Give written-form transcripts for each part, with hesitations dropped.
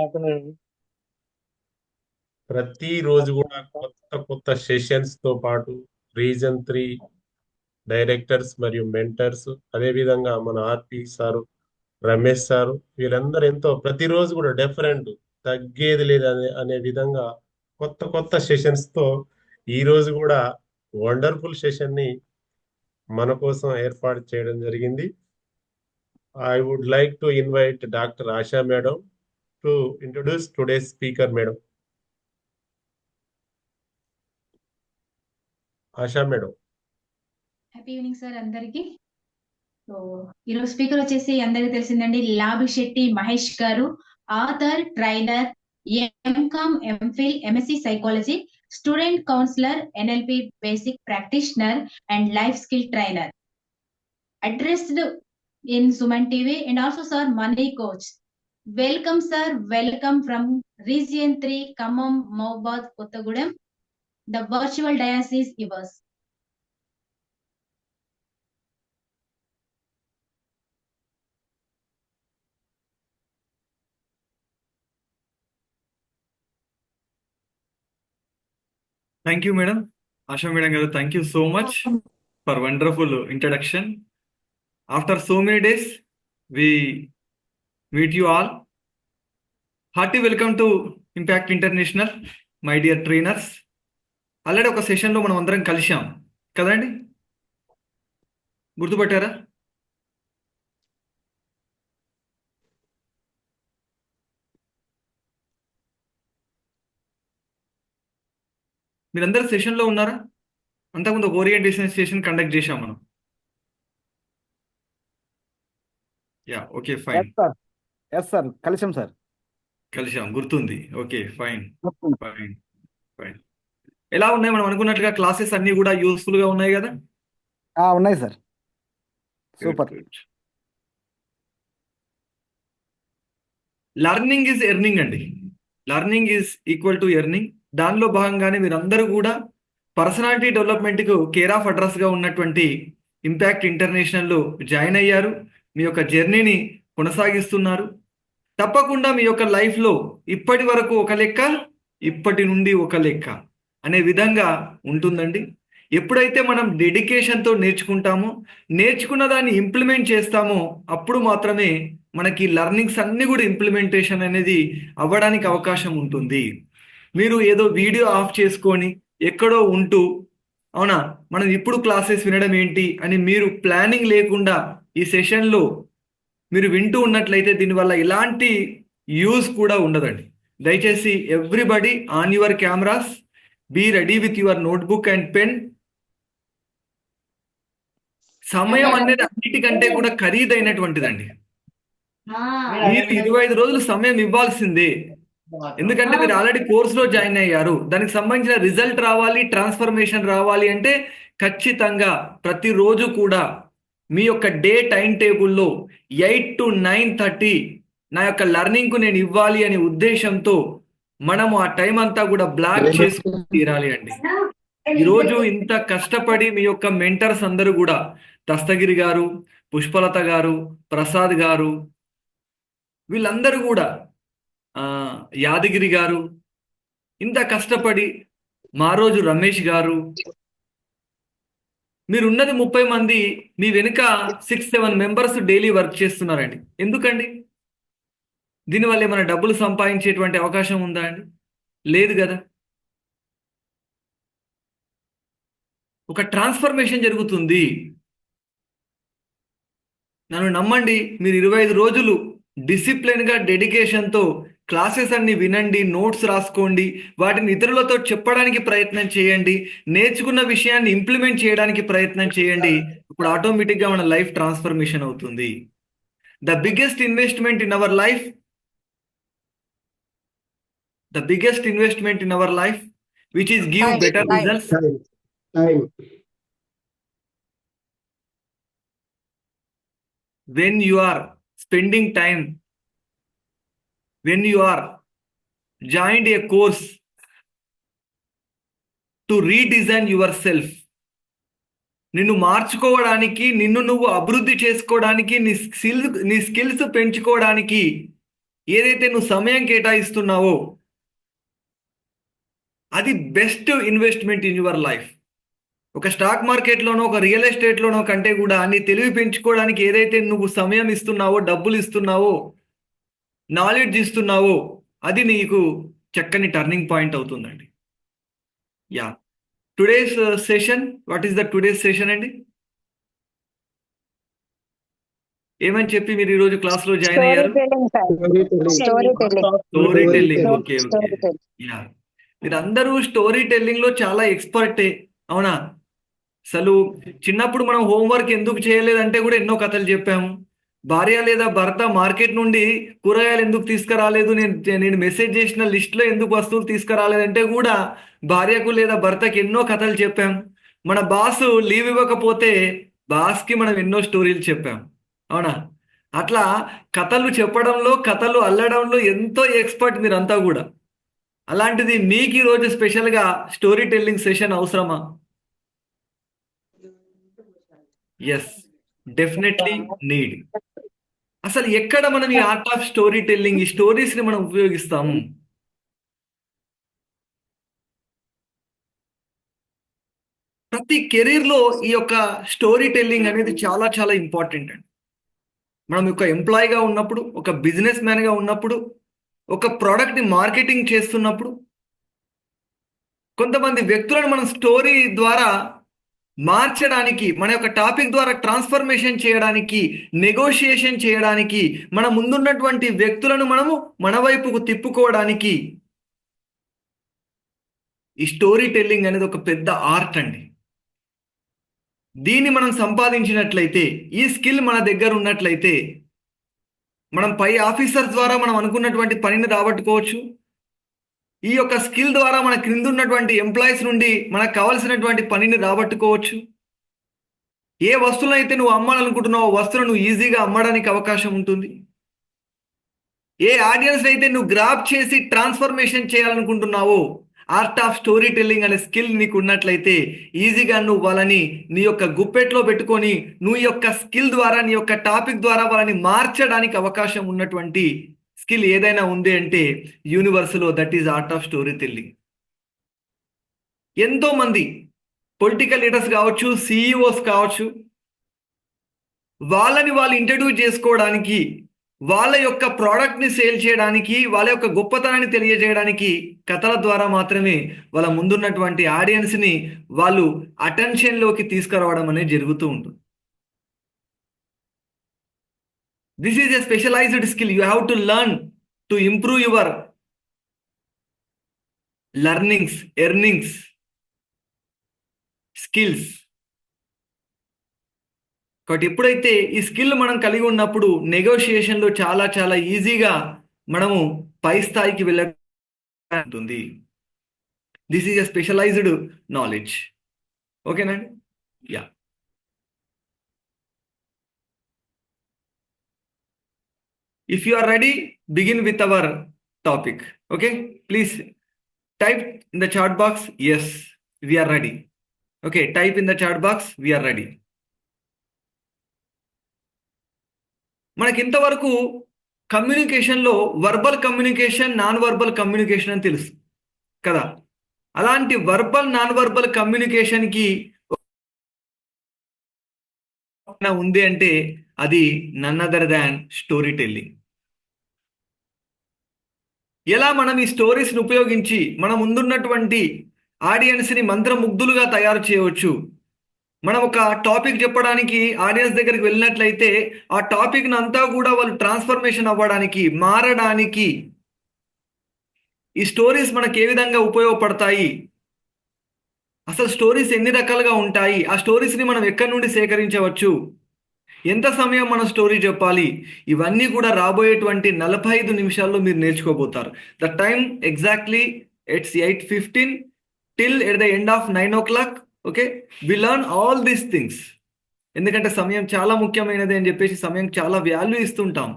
అవునండి. ప్రతిరోజు కూడా కొత్త కొత్త సెషన్స్ తో పాటు రీజన్ 3 డైరెక్టర్స్ మరియు మెంటర్స్, అదేవిధంగా మన ఆర్పి సారు, రమేష్ సారు, వీళ్ళందరూ ఎంతో ప్రతిరోజు కూడా డిఫరెంట్, తగ్గేది లేదు అనే విధంగా కొత్త కొత్త సెషన్స్ తో ఈ రోజు కూడా వండర్ఫుల్ సెషన్ ని మన కోసం ఏర్పాటు చేయడం జరిగింది. I would like to invite doctor Asha madam to introduce today's speaker madam. Asha madam. Happy evening sir అందరికి. సో ఈరోజు స్పీకర్ వచ్చేసి అందరికి తెలిసిందండి, Labhishetti Mahesh garu. Author, trainer, MCom, MPhil, MSc psychology, student counsellor, NLP basic practitioner and life skill trainer. Addressed in Suman TV and also sir money coach. Welcome sir, welcome from region 3 Khammam, Mahabad, Kothagudem. The virtual dais is yours. Thank you, madam. Asha madam garu, thank you so much for wonderful introduction. After so many days, we meet you all. Hearty welcome to Impact International, my dear trainers. Already ఒక సెషన్లో మనం అందరం కలిసాం కదండి, గుర్తుపట్టారా? మీరందరూ సెషన్లో ఉన్నారా? అంతకుముందు ఒక ఓరియంటేషన్ సెషన్ కండక్ట్ చేశాం మనం. Yeah, okay, fine. Sir, yes sir, కలిసాం సార్. కలిసాం, గుర్తుంది. Okay, fine fine fine. ఎలా ఉన్నాయి? మనం అనుకున్నట్లుగా క్లాసెస్ అన్నీ కూడా యూస్ఫుల్గా ఉన్నాయి కదా? ఉన్నాయి sir, good super. Good. Learning is earning అండి. Learning is equal to earning. దానిలో భాగంగానే మీరందరూ కూడా పర్సనాలిటీ డెవలప్మెంట్కు కేర్ ఆఫ్ అడ్రస్గా ఉన్నటువంటి ఇంపాక్ట్ ఇంటర్నేషనల్లో జాయిన్ అయ్యారు. మీ యొక్క జర్నీని కొనసాగిస్తున్నారు. తప్పకుండా మీ యొక్క లైఫ్లో ఇప్పటి వరకు ఒక లెక్క, ఇప్పటి నుండి ఒక లెక్క అనే విధంగా ఉంటుందండి. ఎప్పుడైతే మనం డెడికేషన్తో నేర్చుకుంటామో, నేర్చుకున్న దాన్ని ఇంప్లిమెంట్ చేస్తామో, అప్పుడు మాత్రమే మనకి లర్నింగ్స్ అన్నీ కూడా ఇంప్లిమెంటేషన్ అనేది అవ్వడానికి అవకాశం ఉంటుంది. మీరు ఏదో వీడియో ఆఫ్ చేసుకొని ఎక్కడో ఉంటూ, అవునా మనం ఇప్పుడు క్లాసెస్ వినడం ఏంటి అని మీరు ప్లానింగ్ లేకుండా ఈ సెషన్లో మీరు వింటూ ఉన్నట్లయితే దీనివల్ల ఎలాంటి యూజ్ కూడా ఉండదండి. దయచేసి everybody on your cameras, be ready with your notebook and pen. సమయం అనేది అన్నిటికంటే కూడా ఖరీదైనటువంటిదండి. మీరు 25 రోజులు సమయం ఇవ్వాల్సిందే. ఎందుకంటే మీరు ఆల్రెడీ కోర్సులో జాయిన్ అయ్యారు. దానికి సంబంధించిన రిజల్ట్ రావాలి, ట్రాన్స్ఫర్మేషన్ రావాలి అంటే ఖచ్చితంగా ప్రతిరోజు కూడా మీ యొక్క డే టైం టేబుల్లో 8 to 9:30 నా యొక్క లెర్నింగ్కు నేను ఇవ్వాలి అనే ఉద్దేశంతో మనము ఆ టైం అంతా కూడా బ్లాక్ చేసుకుని తీరాలి అండి. ఈరోజు ఇంత కష్టపడి మీ యొక్క మెంటర్స్ అందరూ కూడా దస్తగిరి గారు, పుష్పలత గారు, ప్రసాద్ గారు, వీళ్ళందరూ కూడా యాదగిరి గారు ఇంత కష్టపడి, మా రోజు రమేష్ గారు, మీరున్నది 30 మంది, మీ వెనుక 6-7 మెంబర్స్ డైలీ వర్క్ చేస్తున్నారండి. ఎందుకండి? దీనివల్ల ఏమైనా డబ్బులు సంపాదించేటువంటి అవకాశం ఉందా అండి? లేదు కదా. ఒక ట్రాన్స్ఫర్మేషన్ జరుగుతుంది. నన్ను నమ్మండి, మీరు 25 రోజులు డిసిప్లిన్గా డెడికేషన్తో క్లాసెస్ అన్ని వినండి, నోట్స్ రాసుకోండి, వాటిని ఇతరులతో చెప్పడానికి ప్రయత్నం చేయండి, నేర్చుకున్న విషయాన్ని ఇంప్లిమెంట్ చేయడానికి ప్రయత్నం చేయండి. ఇప్పుడు ఆటోమేటిక్గా మన లైఫ్ ట్రాన్స్ఫర్మేషన్ అవుతుంది. The biggest investment in our life, the biggest investment in our life which is give better results when you are spending time, when you are joined a course to redesign yourself. నిన్ను మార్చుకోవడానికి, నిన్ను నువ్వు అభివృద్ధి చేసుకోవడానికి, నీ skills పెంచుకోవడానికి ఏదైతే నువ్వు సమయం కేటాయిస్తున్నావో అది best investment in your life. ఒక స్టాక్ మార్కెట్లోనో ఒక రియల్ ఎస్టేట్లోనో కంటే కూడా నీ తెలివి పెంచుకోవడానికి ఏదైతే నువ్వు సమయం ఇస్తున్నావో, డబ్బులు ఇస్తున్నావో, నాలెడ్జ్ ఇస్తున్నావో అది నీకు చక్కని టర్నింగ్ పాయింట్ అవుతుందండి. Yeah, today's session, what is the today's session అండి? ఏమని చెప్పి మీరు ఈరోజు క్లాస్లో జాయిన్ స్టోరీ అయ్యారు? Telling sir, story telling, story telling. Okay okay. Story telling. Yeah, మీరందరూ స్టోరీ టెల్లింగ్లో చాలా ఎక్స్పర్టే, అవునా? అసలు చిన్నప్పుడు మనం హోంవర్క్ ఎందుకు చేయలేదంటే కూడా ఎన్నో కథలు చెప్పాము. భార్య లేదా భర్త మార్కెట్ నుండి కూరగాయలు ఎందుకు తీసుకురాలేదు, నేను మెసేజ్ చేసిన లిస్ట్లో ఎందుకు వస్తువులు తీసుకురాలేదంటే కూడా భార్యకు లేదా భర్తకి ఎన్నో కథలు చెప్పాం. మన బాస్ లీవ్ ఇవ్వకపోతే బాస్కి మనం ఎన్నో స్టోరీలు చెప్పాం, అవునా? అట్లా కథలు చెప్పడంలో, కథలు అల్లడంలో ఎంతో ఎక్స్పర్ట్ మీరంతా కూడా. అలాంటిది మీకు ఈరోజు స్పెషల్గా స్టోరీ టెల్లింగ్ సెషన్ అవసరమా? Yes, definitely need. అసలు ఎక్కడ మనం ఈ ఆర్ట్ ఆఫ్ స్టోరీ టెల్లింగ్, ఈ స్టోరీస్ ని మనం ఉపయోగిస్తాము? ప్రతి కెరీర్ లో ఈ యొక్క స్టోరీ టెల్లింగ్ అనేది చాలా చాలా ఇంపార్టెంట్ అండి. మనం ఒక ఎంప్లాయీగా ఉన్నప్పుడు, ఒక బిజినెస్ మ్యాన్గా ఉన్నప్పుడు, ఒక ప్రోడక్ట్ ని మార్కెటింగ్ చేస్తున్నప్పుడు, కొంతమంది వ్యక్తులను మనం స్టోరీ ద్వారా మార్చడానికి, మన యొక్క టాపిక్ ద్వారా ట్రాన్స్ఫర్మేషన్ చేయడానికి, నెగోషియేషన్ చేయడానికి, మన ముందున్నటువంటి వ్యక్తులను మనము మన వైపుకు తిప్పుకోవడానికి ఈ స్టోరీ టెల్లింగ్ అనేది ఒక పెద్ద ఆర్ట్ అండి. దీన్ని మనం సంపాదించినట్లయితే, ఈ స్కిల్ మన దగ్గర ఉన్నట్లయితే, మనం పై ఆఫీసర్ ద్వారా మనం అనుకున్నటువంటి పనిని రాబట్టుకోవచ్చు. ఈ యొక్క స్కిల్ ద్వారా మన క్రింద ఉన్నటువంటి ఎంప్లాయీస్ నుండి మనకు కావాల్సినటువంటి పనిని రాబట్టుకోవచ్చు. ఏ వస్తువులను అయితే నువ్వు అమ్మాలనుకుంటున్నావో వస్తువులను నువ్వు ఈజీగా అమ్మడానికి అవకాశం ఉంటుంది. ఏ ఆడియన్స్ అయితే నువ్వు గ్రాప్ చేసి ట్రాన్స్ఫర్మేషన్ చేయాలనుకుంటున్నావో, ఆర్ట్ ఆఫ్ స్టోరీ టెల్లింగ్ అనే స్కిల్ నీకు ఉన్నట్లయితే ఈజీగా నువ్వు వాళ్ళని నీ యొక్క గుప్పెట్లో పెట్టుకొని నువ్వు యొక్క స్కిల్ ద్వారా, నీ యొక్క టాపిక్ ద్వారా వాళ్ళని మార్చడానికి అవకాశం ఉన్నటువంటి స్కిల్ ఏదైనా ఉంది అంటే యూనివర్స్లో that is art of story telling. ఎంతో మంది పొలిటికల్ లీడర్స్ కావచ్చు, సిఇఓస్ కావచ్చు, వాళ్ళని వాళ్ళు ఇంట్రడ్యూస్ చేసుకోవడానికి, వాళ్ళ యొక్క ప్రోడక్ట్ని సేల్ చేయడానికి, వాళ్ళ యొక్క గొప్పతనాన్ని తెలియజేయడానికి కథల ద్వారా మాత్రమే వాళ్ళ ముందున్నటువంటి ఆడియన్స్ని వాళ్ళు అటెన్షన్లోకి తీసుకురావడం అనేది జరుగుతూ ఉంటుంది. This is a specialized skill. You have to learn to improve your learnings, earnings, skills. కాబట్టి ఎప్పుడైతే ఈ స్కిల్ మనం కలిగి ఉన్నప్పుడు నెగోషియేషన్లో చాలా చాలా ఈజీగా మనము పై స్థాయికి వెళ్ళఉంటుంది. This is a specialized knowledge. ఓకేనండి? Yeah. If you are ready, begin with our topic. Okay, please type in the chat box, yes we are ready. Okay, type in the chat box, we are ready. మనకి ఇంతవరకు కమ్యూనికేషన్లో verbal communication, non verbal communication అని తెలుసు కదా. అలాంటి verbal, non verbal కమ్యూనికేషన్కి ఉంది అంటే అది none other than story telling. ఎలా మనం ఈ స్టోరీస్ని ఉపయోగించి మన ముందున్నటువంటి ఆడియన్స్ని మంత్రముగ్ధులుగా తయారు చేయవచ్చు. మనం ఒక టాపిక్ చెప్పడానికి ఆడియన్స్ దగ్గరికి వెళ్ళినట్లయితే ఆ టాపిక్ని అంతా కూడా వాళ్ళు ట్రాన్స్ఫర్మేషన్ అవ్వడానికి, మారడానికి ఈ స్టోరీస్ మనకు ఏ విధంగా ఉపయోగపడతాయి, అసలు స్టోరీస్ ఎన్ని రకాలుగా ఉంటాయి, ఆ స్టోరీస్ని మనం ఎక్కడి నుండి సేకరించవచ్చు, ఎంత సమయం మనం స్టోరీ చెప్పాలి, ఇవన్నీ కూడా రాబోయేటువంటి 45 నిమిషాల్లో మీరు నేర్చుకోబోతారు. The time exactly it's 8:15 till at the end of 9 o'clock. Okay, we learn all these things. ఎందుకంటే సమయం చాలా ముఖ్యమైనది అని చెప్పేసి సమయం చాలా వాల్యూ ఇస్తుంటాం.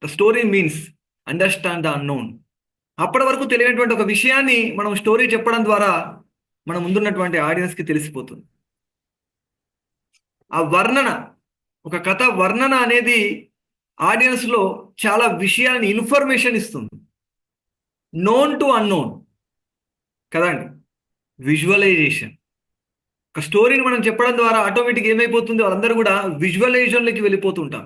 The story means understand the unknown. అప్పటి వరకు తెలియనటువంటి ఒక విషయాన్ని మనం స్టోరీ చెప్పడం ద్వారా మన ముందున్నటువంటి ఆడియన్స్కి తెలిసిపోతుంది. ఆ వర్ణన, ఒక కథ వర్ణన అనేది ఆడియన్స్లో చాలా విషయాన్ని ఇన్ఫర్మేషన్ ఇస్తుంది. నోన్ టు అన్నోన్ కదండి. విజువలైజేషన్, ఒక స్టోరీని మనం చెప్పడం ద్వారా ఆటోమేటిక్ ఏమైపోతుంది, వాళ్ళందరూ కూడా విజువలైజేషన్లోకి వెళ్ళిపోతుంటాం.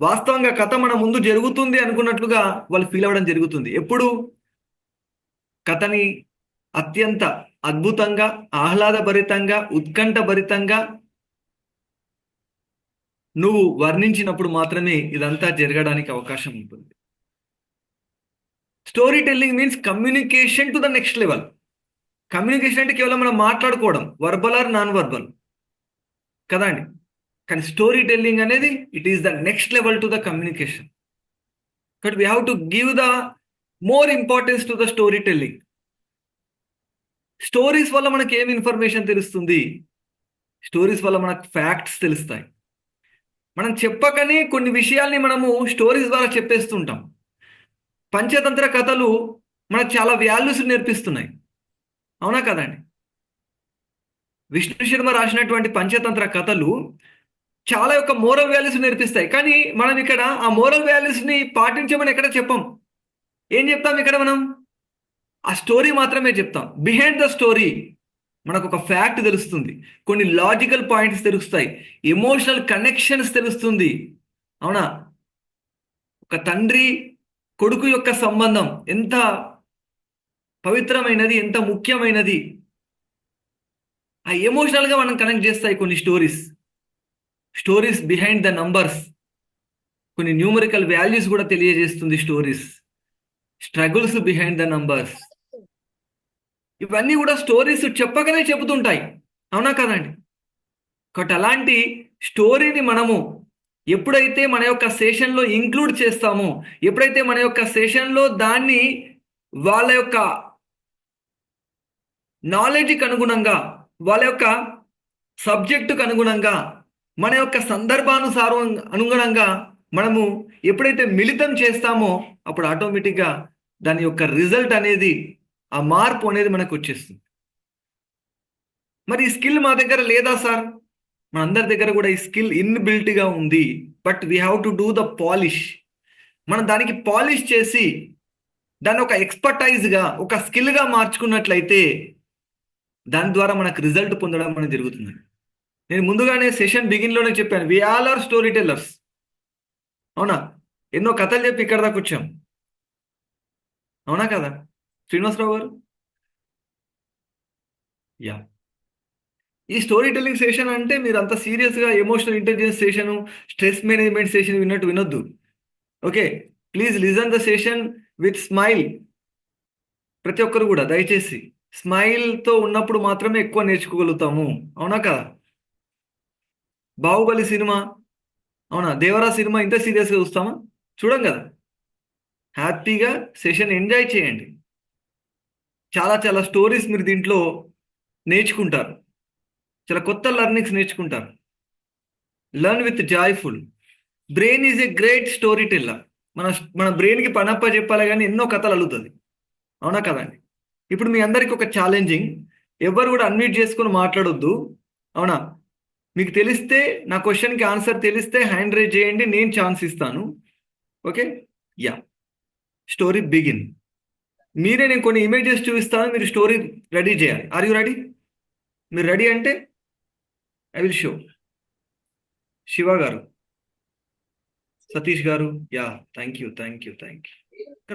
వాస్తవంగా కథ మన ముందు జరుగుతుంది అనుకున్నట్లుగా వాళ్ళు ఫీల్ అవ్వడం జరుగుతుంది. ఎప్పుడు కథని అత్యంత అద్భుతంగా, ఆహ్లాదభరితంగా, ఉత్కంఠభరితంగా నువ్వు వర్ణించినప్పుడు మాత్రమే ఇదంతా జరగడానికి అవకాశం ఉంటుంది. Story telling means communication to the next level. Communication అంటే కేవలం మనం మాట్లాడుకోవడం, వర్బల్ ఆర్ నాన్ వర్బల్ కదండి. కానీ స్టోరీ టెల్లింగ్ అనేది it is the next level to the communication. But we have to give the more importance to the story telling. Stories వల్ల మనకి ఏం ఇన్ఫర్మేషన్ తెలుస్తుంది? స్టోరీస్ వల్ల మనకు ఫ్యాక్ట్స్ తెలుస్తాయి. మనం చెప్పకనే కొన్ని విషయాల్ని మనము స్టోరీస్ ద్వారా చెప్పేస్తుంటాం. పంచతంత్ర కథలు మనకు చాలా వాల్యూస్ నేర్పిస్తున్నాయి, అవునా కదండి. విష్ణు శర్మ రాసినటువంటి పంచతంత్ర కథలు చాలా యొక్క మోరల్ వాల్యూస్ నేర్పిస్తాయి. కానీ మనం ఇక్కడ ఆ మోరల్ వాల్యూస్ని పాటించమని ఎక్కడ చెప్పం. ఏం చెప్తాం ఇక్కడ మనం? ఆ స్టోరీ మాత్రమే చెప్తాం. బిహైండ్ ద స్టోరీ మనకు ఒక ఫ్యాక్ట్ తెలుస్తుంది, కొన్ని లాజికల్ పాయింట్స్ తెలుస్తాయి, ఎమోషనల్ కనెక్షన్స్ తెలుస్తుంది, అవునా. ఒక తండ్రి కొడుకు యొక్క సంబంధం ఎంత పవిత్రమైనది, ఎంత ముఖ్యమైనది, ఆ ఎమోషనల్గా మనం కనెక్ట్ చేస్తాయి కొన్ని స్టోరీస్ బిహైండ్ ద నంబర్స్, కొన్ని న్యూమరికల్ వాల్యూస్ కూడా తెలియజేస్తుంది stories. Struggles behind the numbers, ఇవన్నీ కూడా స్టోరీస్ చెప్పకనే చెబుతుంటాయి, అవునా కదండి. కాబట్టి అలాంటి స్టోరీని మనము ఎప్పుడైతే మన యొక్క సెషన్లో ఇంక్లూడ్ చేస్తామో, ఎప్పుడైతే మన యొక్క సెషన్లో దాన్ని వాళ్ళ యొక్క నాలెడ్జ్కి అనుగుణంగా, వాళ్ళ యొక్క సబ్జెక్టుకు అనుగుణంగా, మన యొక్క సందర్భానుసారం అనుగుణంగా మనము ఎప్పుడైతే మిళితం చేస్తామో అప్పుడు ఆటోమేటిక్గా దాని యొక్క రిజల్ట్ అనేది, ఆ మార్పు అనేది మనకు వచ్చేస్తుంది. మరి ఈ స్కిల్ మా దగ్గర లేదా సార్? మన అందరి దగ్గర కూడా ఈ స్కిల్ ఇన్బిల్ట్గా ఉంది. But we have to do the polish. మనం దానికి పాలిష్ చేసి దాన్ని ఒక ఎక్స్పర్టైజ్గా, ఒక స్కిల్గా మార్చుకున్నట్లయితే దాని ద్వారా మనకు రిజల్ట్ పొందడం అనేది జరుగుతుంది. నేను ముందుగానే సెషన్ బిగిన్లోనే చెప్పాను, we all are story tellers, అవునా. ఎన్నో కథలు చెప్పి ఇక్కడ దాకా వచ్చాం, అవునా కదా శ్రీనివాసరావు గారు? యా. ఈ స్టోరీ టెల్లింగ్ సెషన్ అంటే మీరు అంత సీరియస్గా emotional intelligence session, stress management session విన్నట్టు వినొద్దు. Okay, please listen the session with smile. ప్రతి ఒక్కరు కూడా దయచేసి స్మైల్తో ఉన్నప్పుడు మాత్రమే ఎక్కువ నేర్చుకోగలుగుతాము, అవునా కదా. బాహుబలి సినిమా, అవునా, దేవరా సినిమా ఇంత సీరియస్గా చూస్తామా? చూడం కదా. హ్యాపీగా సెషన్ ఎంజాయ్ చేయండి. చాలా చాలా స్టోరీస్ మీరు దీంట్లో నేర్చుకుంటారు, చాలా కొత్త లెర్నింగ్స్ నేర్చుకుంటారు. Learn with joyful. Brain is a great story teller. మన బ్రెయిన్కి పనప్ప చెప్పాలి కానీ ఎన్నో కథలు అల్లుతుంది, అవునా కదండి. ఇప్పుడు మీ అందరికీ ఒక ఛాలెంజింగ్, ఎవరు కూడా అన్మ్యూట్ చేసుకొని మాట్లాడొద్దు, అవునా. మీకు తెలిస్తే, నా క్వశ్చన్కి ఆన్సర్ తెలిస్తే హ్యాండ్ రైజ్ చేయండి, నేను ఛాన్స్ ఇస్తాను. Okay, ya. Story begin. నేను కొన్ని ఇమేజెస్ చూపిస్తాను, మీరు స్టోరీ రెడీ చేయాలి. Are you ready? మీరు రెడీ అంటే I will show. Shiva garu, Satish garu, ya, thank you.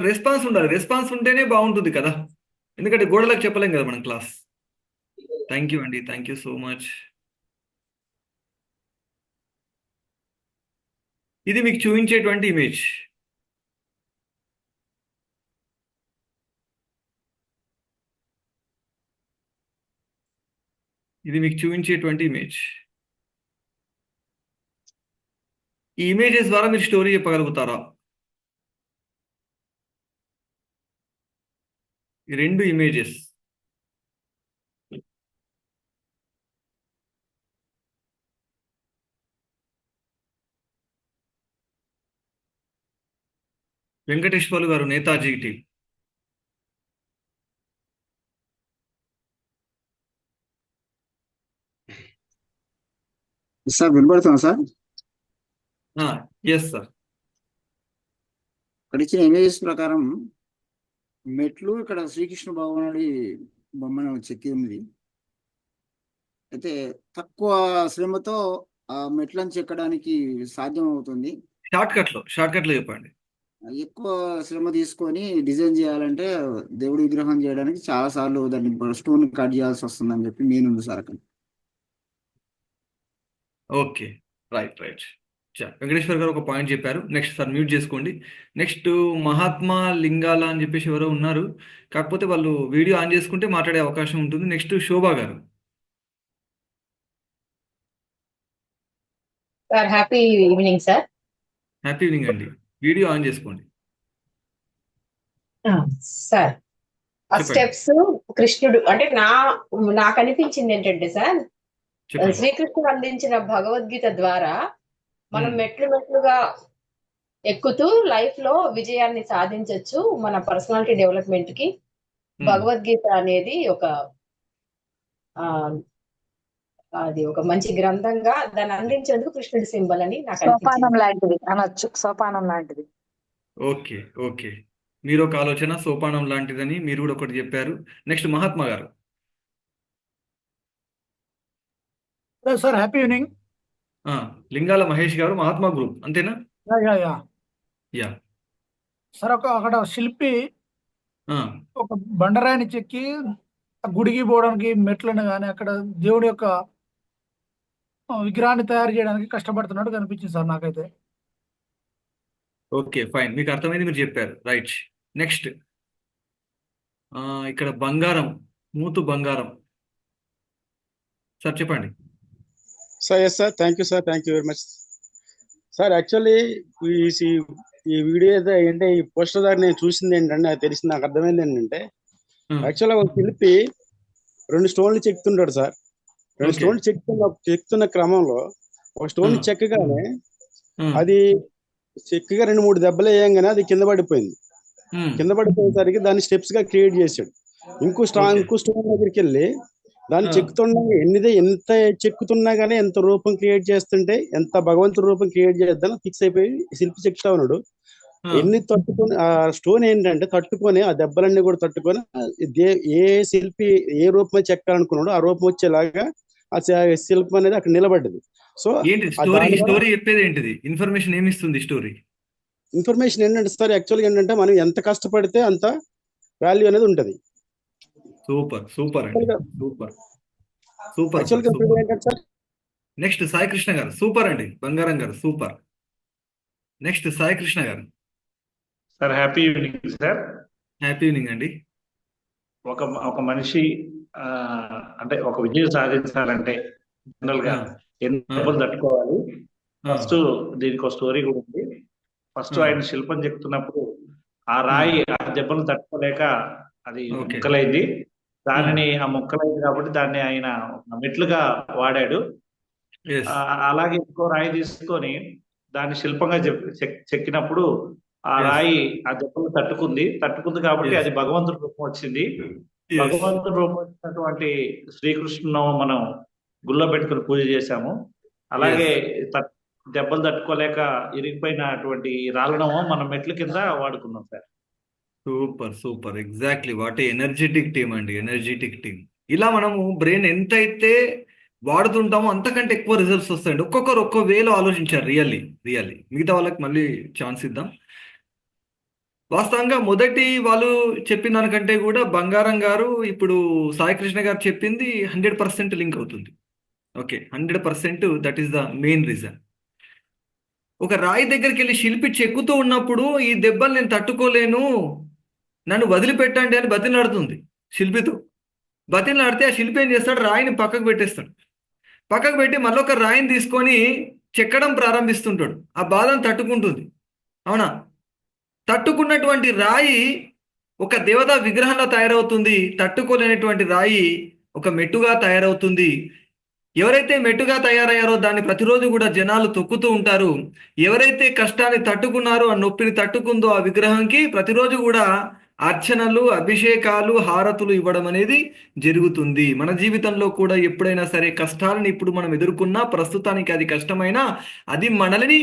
Response ఉండాలి, రెస్పాన్స్ ఉంటేనే బాగుంటుంది కదా, ఎందుకంటే గోడలకు చెప్పలేం కదా మనం క్లాస్. థ్యాంక్ యూ అండి, థ్యాంక్ యూ సో మచ్. ఇది మీకు చూపించేటువంటి ఇమేజ్. ఈ ఇమేజెస్ ద్వారా మీరు స్టోరీ చెప్పగలుగుతారా? ఈ రెండు images. Venkateswarlu garu, Netaji team. Sir వినబడుతుందా సార్? Yes sir. ఇక్కడ ఇచ్చిన ఇమేజెస్ ప్రకారం మెట్లు ఇక్కడ శ్రీకృష్ణ భగవానుడి బొమ్మను చెక్కి ఉంది. అయితే తక్కువ శ్రమతో ఆ మెట్లను చెక్కడానికి సాధ్యం అవుతుంది. షార్ట్ కట్లో చెప్పండి. ఎక్కువ శ్రమ తీసుకొని డిజైన్ చేయాలంటే దేవుడి విగ్రహం చేయడానికి చాలా సార్లు దాన్ని స్టోన్ కట్ చేయాల్సి వస్తుందని చెప్పి నేనుంది సార్ అక్కడ. Okay, right. వెంకటేశ్వర్ గారు ఒక పాయింట్ చెప్పారు. నెక్స్ట్ సార్ మ్యూట్ చేసుకోండి. నెక్స్ట్ మహాత్మా లింగాల అని చెప్పేసి ఎవరో ఉన్నారు, కాకపోతే వాళ్ళు వీడియో ఆన్ చేసుకుంటే మాట్లాడే అవకాశం ఉంటుంది. నెక్స్ట్ శోభా గారు. Sir happy evening sir. Happy evening అండి. వీడియో ఆన్ చేసుకోండి. సార్ ఆ చెప్పండి. స్టెప్స్ కృష్ణుడు అంటే నాకు అనిపించింది ఏంటంటే సార్, చెప్పండి. శ్రీకృష్ణుడు అందించిన భగవద్గీత ద్వారా మనం మ్మ్. మెట్లుగా ఎక్కుతూ లైఫ్ లో విజయాన్ని సాధించవచ్చు. మన పర్సనాలిటీ డెవలప్మెంట్ కి భగవద్గీత అనేది ఆ అది ఒక మంచి గ్రంథంగా దాన్ని అందించేందుకు కృష్ణుడి సింబల్ అని నాకు సోపానం అనిపించింది. లాంటిది అనొచ్చు, సోపానం లాంటిది. ఓకే, మీరు ఒక ఆలోచన సోపానం లాంటిదని మీరు కూడా ఒకటి చెప్పారు. Next Mahatma garu. Sir happy evening. Lingala Mahesh garu, Mahatma group, అంతేనా? Yeah yeah. సార్ అక్కడ శిల్పి ఆ, ఒక బండరాయిని చెక్కి ఆ గుడికి పోవడానికి మెట్లను కానీ అక్కడ దేవుడి యొక్క విగ్రహాన్ని తయారు చేయడానికి కష్టపడుతున్నట్టు కనిపించింది సార్ నాకైతే. ఓకే, ఫైన్, మీకు అర్థమైంది, మీరు చెప్పారు, రైట్. నెక్స్ట్ ఇక్కడ బంగారం, మూతు బంగారం సార్ చెప్పండి. Sir yes sir, thank you very much sir. Actually ఈ వీడియో ఏంటంటే ఈ పోస్టర్ దగ్గర నేను చూసింది ఏంటంటే నాకు తెలిసింది, నాకు అర్థమైంది ఏంటంటే యాక్చువల్గా ఒక శిల్పి 2 స్టోన్లు చెక్తుంటాడు సార్. 2 స్టోన్లు చెక్తున్న క్రమంలో ఒక స్టోన్ చెక్కగానే అది చెక్కగా 2-3 దెబ్బలు వేయంగానే అది కింద పడిపోయింది. కింద పడిపోయేసరికి దాన్ని స్టెప్స్ గా క్రియేట్ చేశాడు. ఇంకో స్టోన్ దగ్గరికి వెళ్ళి దాన్ని చెక్కుతుండగా ఎంత చెక్కుతున్నా గానీ ఎంత రూపం క్రియేట్ చేస్తుంటే ఎంత భగవంతుడి రూపం క్రియేట్ చేద్దాం ఫిక్స్ అయిపోయి శిల్పి చెక్తా ఉన్నాడు. ఎన్ని తట్టుకొని ఆ స్టోన్ ఏంటంటే తట్టుకొని ఆ దెబ్బలన్నీ కూడా తట్టుకొని ఏ శిల్పి ఏ రూపం చెక్కాలనుకున్నాడో ఆ రూపం వచ్చేలాగా ఆ శిల్పం అనేది అక్కడ నిలబడ్డది. సో స్టోరీ చెప్పేది ఏంటిది? ఇన్ఫర్మేషన్ ఏమి ఇస్తుంది స్టోరీ? ఇన్ఫర్మేషన్ ఏంటంటే సార్ యాక్చువల్గా ఏంటంటే మనం ఎంత కష్టపడితే అంత వాల్యూ అనేది ఉంటది. సూపర్ అండి, సూపర్. నెక్స్ట్ సాయి కృష్ణ గారు. సూపర్ అండి, బంగారం గారు సూపర్. నెక్స్ట్ సాయి కృష్ణ గారు. Sir happy evening sir. Happy evening అండి. ఒక మనిషి అంటే ఒక విజయం సాధించాలంటే జనరల్ గా ఎన్ని దెబ్బలు తట్టుకోవాలి. ఫస్ట్ దీనికి ఒక స్టోరీ కూడా ఉంది. ఫస్ట్ ఆయన శిల్పం చెప్తున్నప్పుడు ఆ రాయి ఆ దెబ్బలు తట్టుకోలేక అది ముక్కలైంది. దానిని ఆ ముక్కలైంది కాబట్టి దాన్ని ఆయన మెట్లుగా వాడాడు. అలాగే ఇంకో రాయి తీసుకొని దాన్ని శిల్పంగా చెక్కినప్పుడు ఆ రాయి ఆ దెబ్బలు తట్టుకుంది కాబట్టి అది భగవంతుడి రూపం వచ్చింది. భగవంతుడి రూపం వచ్చినటువంటి శ్రీకృష్ణును మనం గుళ్ళో పెట్టుకుని పూజ చేశాము. అలాగే దెబ్బలు తట్టుకోలేక ఇరిగిపోయినటువంటి రాళ్ళను మనం మెట్ల కింద వాడుకున్నాం sir. Super exactly, what energetic team అండి, ఎనర్జెటిక్ టీమ్. ఇలా మనము బ్రెయిన్ ఎంతైతే వాడుతుంటామో అంతకంటే ఎక్కువ రిజల్ట్స్ వస్తాయండి. ఒక్కొక్కరు ఒక్కో వేలో ఆలోచించారు. రియల్లీ మిగతా వాళ్ళకి మళ్ళీ ఛాన్స్ ఇద్దాం. వాస్తవంగా మొదటి వాళ్ళు చెప్పిన దానికంటే కూడా బంగారం గారు ఇప్పుడు సాయికృష్ణ గారు చెప్పింది 100% లింక్ అవుతుంది. Okay, 100% that is the main reason. ఒక రాయి దగ్గరికి వెళ్ళి శిల్పి చెక్కుతూ ఉన్నప్పుడు ఈ దెబ్బలు నేను తట్టుకోలేను, నన్ను వదిలిపెట్టండి అని బతిలాడుతుంది శిల్పితో. బతిలాడితే ఆ శిల్పి ఏం చేస్తాడు, రాయిని పక్కకు పెట్టేస్తాడు. పక్కకు పెట్టి మళ్ళీ ఒక రాయిని తీసుకొని చెక్కడం ప్రారంభిస్తుంటాడు. ఆ బాధను తట్టుకుంటుంది. అవునా? తట్టుకున్నటువంటి రాయి ఒక దేవతా విగ్రహంలో తయారవుతుంది. తట్టుకోలేనటువంటి రాయి ఒక మెట్టుగా తయారవుతుంది. ఎవరైతే మెట్టుగా తయారయ్యారో దాన్ని ప్రతిరోజు కూడా జనాలు తొక్కుతూ ఉంటారు. ఎవరైతే కష్టాన్ని తట్టుకున్నారో, ఆ నొప్పిని తట్టుకుందో ఆ విగ్రహంకి ప్రతిరోజు కూడా అర్చనలు, అభిషేకాలు, హారతులు ఇవ్వడం అనేది జరుగుతుంది. మన జీవితంలో కూడా ఎప్పుడైనా సరే కష్టాలను ఇప్పుడు మనం ఎదుర్కొన్నా, ప్రస్తుతానికి అది కష్టమైనా, అది మనల్ని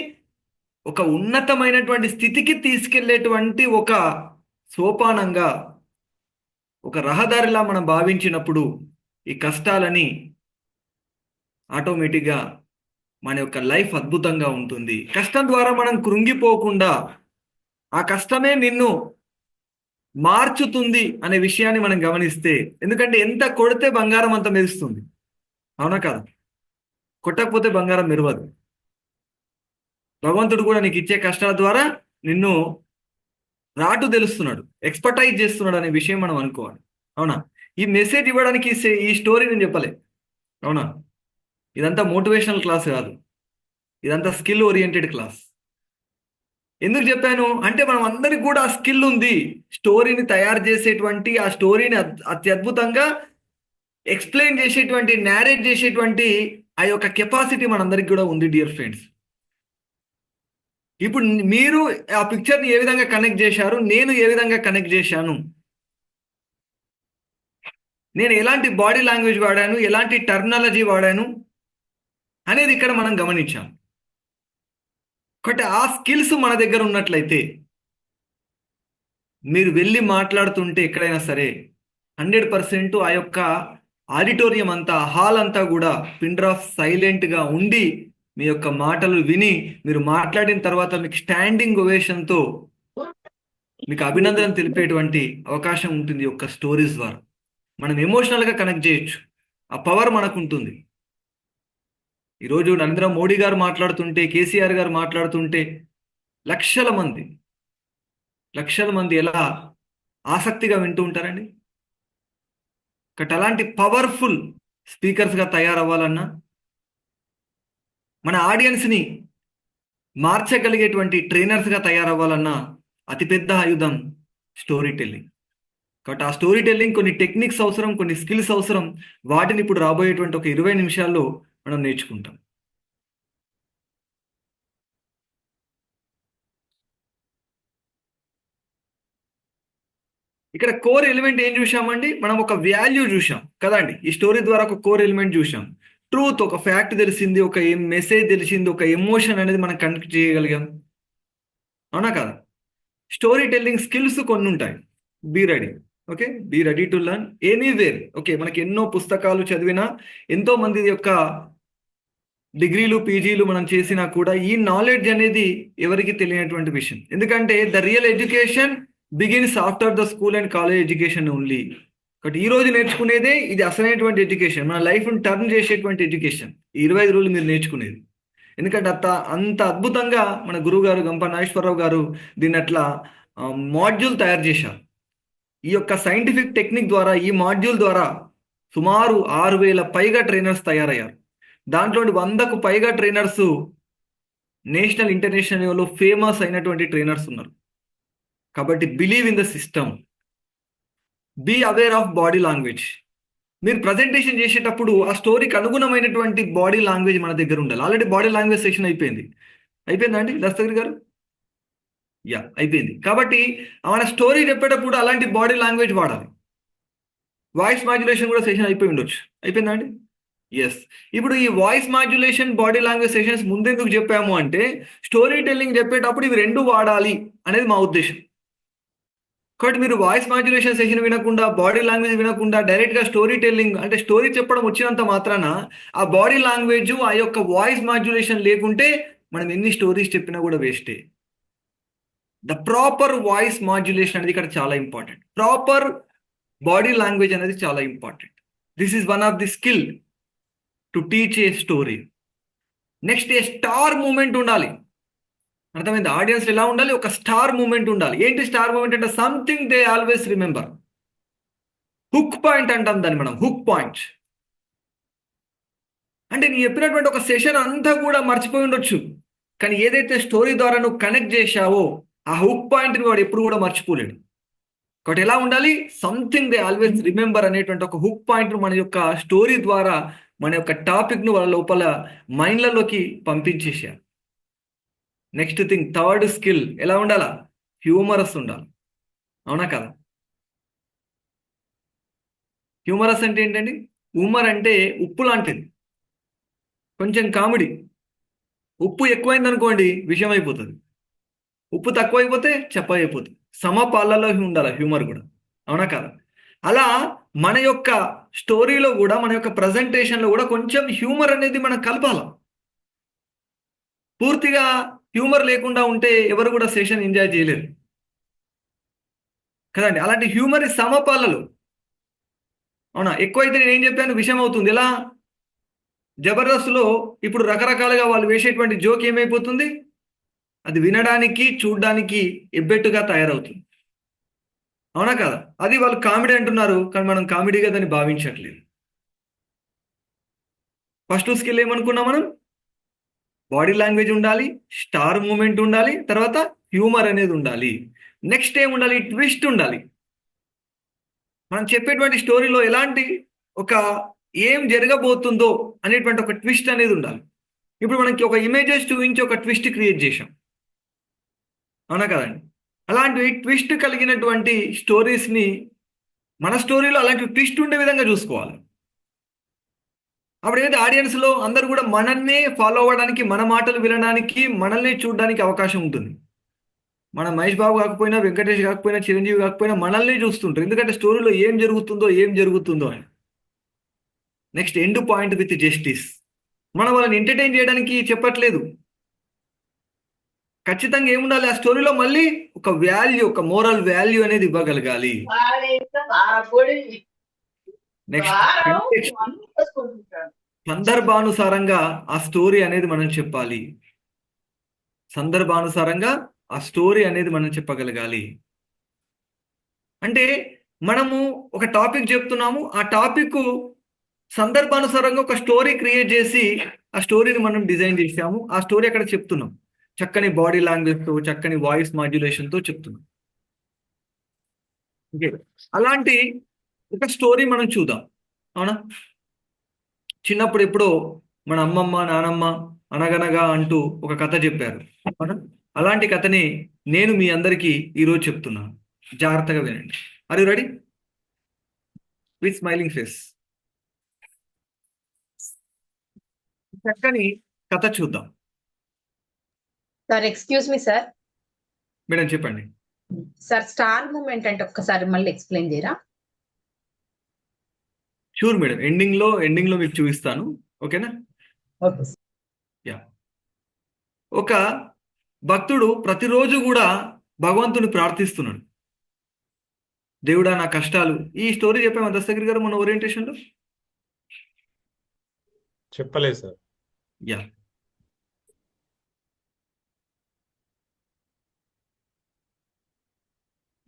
ఒక ఉన్నతమైనటువంటి స్థితికి తీసుకెళ్లేటువంటి ఒక సోపానంగా, ఒక రహదారిలా మనం భావించినప్పుడు ఈ కష్టాలని ఆటోమేటిక్గా మన యొక్క లైఫ్ అద్భుతంగా ఉంటుంది. కష్టం ద్వారా మనం కృంగిపోకుండా ఆ కష్టమే నిన్ను మార్చుతుంది అనే విషయాన్ని మనం గమనిస్తే, ఎందుకంటే ఎంత కొడితే బంగారం అంత మెరుస్తుంది, అవునా కదా? కొట్టకపోతే బంగారం మెరవదు. భగవంతుడు కూడా నీకు ఇచ్చే కష్టాల ద్వారా నిన్ను రాటు తెలుస్తున్నాడు, ఎక్స్పర్టైజ్ చేస్తున్నాడు అనే విషయం మనం అనుకోవాలి, అవునా? ఈ మెసేజ్ ఇవ్వడానికి ఈ స్టోరీ నేను చెప్పలే, అవునా? ఇదంతా మోటివేషనల్ క్లాస్ కాదు, ఇదంతా స్కిల్ ఓరియంటెడ్ క్లాస్. ఎందుకు చెప్పాను అంటే, మనం అందరికి కూడా ఆ స్కిల్ ఉంది. స్టోరీని తయారు చేసేటువంటి, ఆ స్టోరీని అత్యద్భుతంగా ఎక్స్ప్లెయిన్ చేసేటువంటి, నేరేట్ చేసేటువంటి ఆ యొక్క కెపాసిటీ మనందరికి కూడా ఉంది డియర్ ఫ్రెండ్స్. ఇప్పుడు మీరు ఆ పిక్చర్ని ఏ విధంగా కనెక్ట్ చేశారు, నేను ఏ విధంగా కనెక్ట్ చేశాను, నేను ఎలాంటి బాడీ లాంగ్వేజ్ వాడాను, ఎలాంటి టర్మినాలజీ వాడాను అనేది ఇక్కడ మనం గమనించాం. కాబట్టి ఆ స్కిల్స్ మన దగ్గర ఉన్నట్లయితే, మీరు వెళ్ళి మాట్లాడుతుంటే ఎక్కడైనా సరే 100% ఆ యొక్క ఆడిటోరియం అంతా, హాల్ అంతా కూడా పిన్ డ్రాప్ సైలెంట్గా ఉండి మీ యొక్క మాటలు విని, మీరు మాట్లాడిన తర్వాత మీకు స్టాండింగ్ ఓవేషన్తో మీకు అభినందన తెలిపేటువంటి అవకాశం ఉంటుంది ఈ యొక్క స్టోరీస్ ద్వారా. మనం ఎమోషనల్గా కనెక్ట్ చేయొచ్చు, ఆ పవర్ మనకు ఉంటుంది. ఈరోజు నరేంద్ర మోడీ గారు మాట్లాడుతుంటే, కేసీఆర్ గారు మాట్లాడుతుంటే లక్షల మంది ఎలా ఆసక్తిగా వింటూ ఉంటారండి. కాబట్టి అలాంటి పవర్ఫుల్ స్పీకర్స్గా తయారవ్వాలన్నా, మన ఆడియన్స్ని మార్చగలిగేటువంటి ట్రైనర్స్గా తయారవ్వాలన్నా అతిపెద్ద ఆయుధం స్టోరీ టెల్లింగ్. కాబట్టి ఆ స్టోరీ టెల్లింగ్ కొన్ని టెక్నిక్స్ అవసరం, కొన్ని స్కిల్స్ అవసరం. వాటిని ఇప్పుడు రాబోయేటువంటి ఒక 20 నిమిషాల్లో మనం నేర్చుకుంటాం. ఇక్కడ కోర్ ఎలిమెంట్ ఏం చూసామండి? మనం ఒక వాల్యూ చూసాం కదండి. ఈ స్టోరీ ద్వారా ఒక కోర్ ఎలిమెంట్ చూసాం. ట్రూత్, ఒక ఫ్యాక్ట్ తెలిసింది, ఒక మెసేజ్ తెలిసింది, ఒక ఎమోషన్ అనేది మనం కనెక్ట్ చేయగలిగాం, అవునా కదా? స్టోరీ టెల్లింగ్ స్కిల్స్ కొన్ని ఉంటాయి. Be ready, okay, be ready to learn anywhere. Okay, మనకి ఎన్నో పుస్తకాలు చదివినా, ఎంతో మంది యొక్క డిగ్రీలు, పీజీలు మనం చేసినా కూడా ఈ నాలెడ్జ్ అనేది ఎవరికి తెలియనటువంటి విషయం. ఎందుకంటే the real education begins after the school and college education only. కాబట్టి ఈ రోజు నేర్చుకునేదే ఇది అసలైనటువంటి ఎడ్యుకేషన్, మన లైఫ్ని టర్న్ చేసేటువంటి ఎడ్యుకేషన్. ఈ 25 రోజులు మీరు నేర్చుకునేది. ఎందుకంటే అంత అద్భుతంగా మన గురువు గారు గంప నాగేశ్వరరావు గారు దీన్ని అట్లా మాడ్యూల్ తయారు చేశారు. ఈ యొక్క సైంటిఫిక్ టెక్నిక్ ద్వారా, ఈ మాడ్యూల్ ద్వారా సుమారు 6,000 పైగా ట్రైనర్స్ తయారయ్యారు. దాంట్లో 100కు పైగా ట్రైనర్స్ నేషనల్, ఇంటర్నేషనల్ లెవెల్లో ఫేమస్ అయినటువంటి ట్రైనర్స్ ఉన్నారు. కాబట్టి believe in the system, be aware of body language. మీరు ప్రజెంటేషన్ చేసేటప్పుడు ఆ స్టోరీకి అనుగుణమైనటువంటి బాడీ లాంగ్వేజ్ మన దగ్గర ఉండాలి. ఆల్రెడీ బాడీ లాంగ్వేజ్ సెషన్ అయిపోయిందా అండి దస్తగిరి గారు? యా, అయిపోయింది. కాబట్టి మన స్టోరీ చెప్పేటప్పుడు అలాంటి బాడీ లాంగ్వేజ్ వాడాలి. వాయిస్ మాడ్యులేషన్ కూడా సెషన్ అయిపోయి ఉండొచ్చు. అయిపోయిందా అండి? ఎస్. ఇప్పుడు ఈ voice modulation, body language sessions ముందెందుకు చెప్పాము అంటే, స్టోరీ టెల్లింగ్ చెప్పేటప్పుడు ఇవి రెండు వాడాలి అనేది మా ఉద్దేశం. కాబట్టి మీరు వాయిస్ మాడ్యులేషన్ సెషన్ వినకుండా, బాడీ లాంగ్వేజ్ వినకుండా డైరెక్ట్గా స్టోరీ టెల్లింగ్ అంటే స్టోరీ చెప్పడం వచ్చినంత మాత్రాన ఆ బాడీ లాంగ్వేజ్, ఆ యొక్క వాయిస్ మాడ్యులేషన్ లేకుంటే మనం ఎన్ని స్టోరీస్ చెప్పినా కూడా వేస్టే. ద ప్రాపర్ వాయిస్ మాడ్యులేషన్ అనేది ఇక్కడ చాలా ఇంపార్టెంట్. ప్రాపర్ బాడీ లాంగ్వేజ్ అనేది చాలా important. This is one of the skill to teach a story. Next, a star moment ఉండాలి. అర్థమైంది? ఆడియన్స్ ఎలా ఉండాలి? ఒక స్టార్ మూమెంట్ ఉండాలి. ఏంటి స్టార్ మూమెంట్ అంటే? Something they always remember. Hook point అంటాం దాన్ని మనం, హుక్ పాయింట్. అంటే నీ చెప్పినటువంటి ఒక సెషన్ అంతా కూడా మర్చిపోయి ఉండొచ్చు, కానీ ఏదైతే స్టోరీ ద్వారా నువ్వు కనెక్ట్ చేశావో ఆ హుక్ పాయింట్ని వాడు ఎప్పుడు కూడా మర్చిపోలేడు. కాబట్టి ఎలా ఉండాలి? సంథింగ్ దే ఆల్వేస్ రిమెంబర్ అనేటువంటి ఒక హుక్ పాయింట్ మన యొక్క స్టోరీ ద్వారా మన యొక్క టాపిక్ను వాళ్ళ లోపల మైండ్లలోకి పంపించేసారు. నెక్స్ట్ థింగ్, థర్డ్ స్కిల్ ఎలా ఉండాలా? హ్యూమరస్ ఉండాలి, అవునా కదా? హ్యూమరస్ అంటే ఏంటండి? హ్యూమర్ అంటే ఉప్పు లాంటిది, కొంచెం కామెడీ. ఉప్పు ఎక్కువైంది అనుకోండి విషయం అయిపోతుంది, ఉప్పు తక్కువైపోతే చెప్పైపోతుంది. సమపాళ్ళలో ఉండాలి హ్యూమర్ కూడా, అవునా కదా? అలా మన యొక్క స్టోరీలో కూడా, మన యొక్క ప్రజెంటేషన్లో కూడా కొంచెం హ్యూమర్ అనేది మనం కలపాలి. పూర్తిగా హ్యూమర్ లేకుండా ఉంటే ఎవరు కూడా సెషన్ ఎంజాయ్ చేయలేరు కదండి. అలాంటి హ్యూమర్ సమపాలలో, అవునా? ఎక్కువైతే నేను ఏం చెప్పాను విషయం అవుతుంది. ఎలా? జబర్దస్త్లో ఇప్పుడు రకరకాలుగా వాళ్ళు వేసేటువంటి జోక్ ఏమైపోతుంది, అది వినడానికి చూడడానికి ఎబ్బెట్టుగా తయారవుతుంది, అవునా కదా? అది వాళ్ళు కామెడీ అంటున్నారు, కానీ మనం కామెడీగా దాన్ని భావించట్లేదు. ఫస్ట్ స్కిల్ ఏమనుకున్నాం మనం? బాడీ లాంగ్వేజ్ ఉండాలి, స్టార్ మూమెంట్ ఉండాలి, తర్వాత హ్యూమర్ అనేది ఉండాలి. నెక్స్ట్ ఏం ఉండాలి? ట్విస్ట్ ఉండాలి. మనం చెప్పేటువంటి స్టోరీలో ఎలాంటి ఒక ఏం జరగబోతుందో అనేటువంటి ఒక ట్విస్ట్ అనేది ఉండాలి. ఇప్పుడు మనకి ఒక ఇమేజెస్ చూపించి ఒక ట్విస్ట్ క్రియేట్ చేశాం, అవునా కదండి? అలాంటి ట్విస్ట్ కలిగినటువంటి స్టోరీస్ని మన స్టోరీలో అలాంటి ట్విస్ట్ ఉండే విధంగా చూసుకోవాలి. అప్పుడు ఏదైతే ఆడియన్స్లో అందరూ కూడా మనల్నే ఫాలో అవ్వడానికి, మన మాటలు వినడానికి, మనల్ని చూడడానికి అవకాశం ఉంటుంది. మన మహేష్ బాబు కాకపోయినా, వెంకటేష్ కాకపోయినా, చిరంజీవి కాకపోయినా మనల్ని చూస్తుంటారు. ఎందుకంటే స్టోరీలో ఏం జరుగుతుందో అని. Next end point with justice. మనం వాళ్ళని ఎంటర్టైన్ చేయడానికి చెప్పట్లేదు. ఖచ్చితంగా ఏముండాలి ఆ స్టోరీలో? మళ్ళీ ఒక వాల్యూ, ఒక మోరల్ వాల్యూ అనేది ఇవ్వగలగాలి. నెక్స్ట్ సందర్భానుసారంగా ఆ స్టోరీ అనేది మనం చెప్పాలి. సందర్భానుసారంగా ఆ స్టోరీ అనేది మనం చెప్పగలగాలి. అంటే మనము ఒక టాపిక్ చెప్తున్నాము, ఆ టాపిక్ సందర్భానుసారంగా ఒక స్టోరీ క్రియేట్ చేసి ఆ స్టోరీని మనం డిజైన్ చేసాము. ఆ స్టోరీ అక్కడ చెప్తున్నాం, చక్కని బాడీ లాంగ్వేజ్తో, చక్కని వాయిస్ మాడ్యులేషన్తో చెప్తున్నాం. ఓకే, అలాంటి ఒక స్టోరీ మనం చూద్దాం, అవునా? చిన్నప్పుడు ఎప్పుడో మన అమ్మమ్మ నానమ్మ అనగనగా అంటూ ఒక కథ చెప్పారు, అవునా? అలాంటి కథని నేను మీ అందరికీ ఈరోజు చెప్తున్నాను. జాగ్రత్తగా వినండి. Are you ready? With smiling face. చక్కని కథ చూద్దాం. Sir excuse me sir. Madam చెప్పండి. సార్ స్టార్ మూమెంట్ అంటే ఒక్కసారి మళ్ళీ ఎక్స్ప్లెయిన్ చేయరా? షూర్ మేడం, ఎండింగ్ లో మీకు చూపిస్తాను, ఓకేనా? ఓకే. యా. ఒక భక్తుడు ప్రతిరోజు కూడా భగవంతుని ప్రార్థిస్తున్నాడు. దేవుడా నా కష్టాలు. ఈ స్టోరీ చెప్పాము దస్తగిరి గారు మన ఓరియంటేషన్లో. చెప్పలేదు sir. Yeah.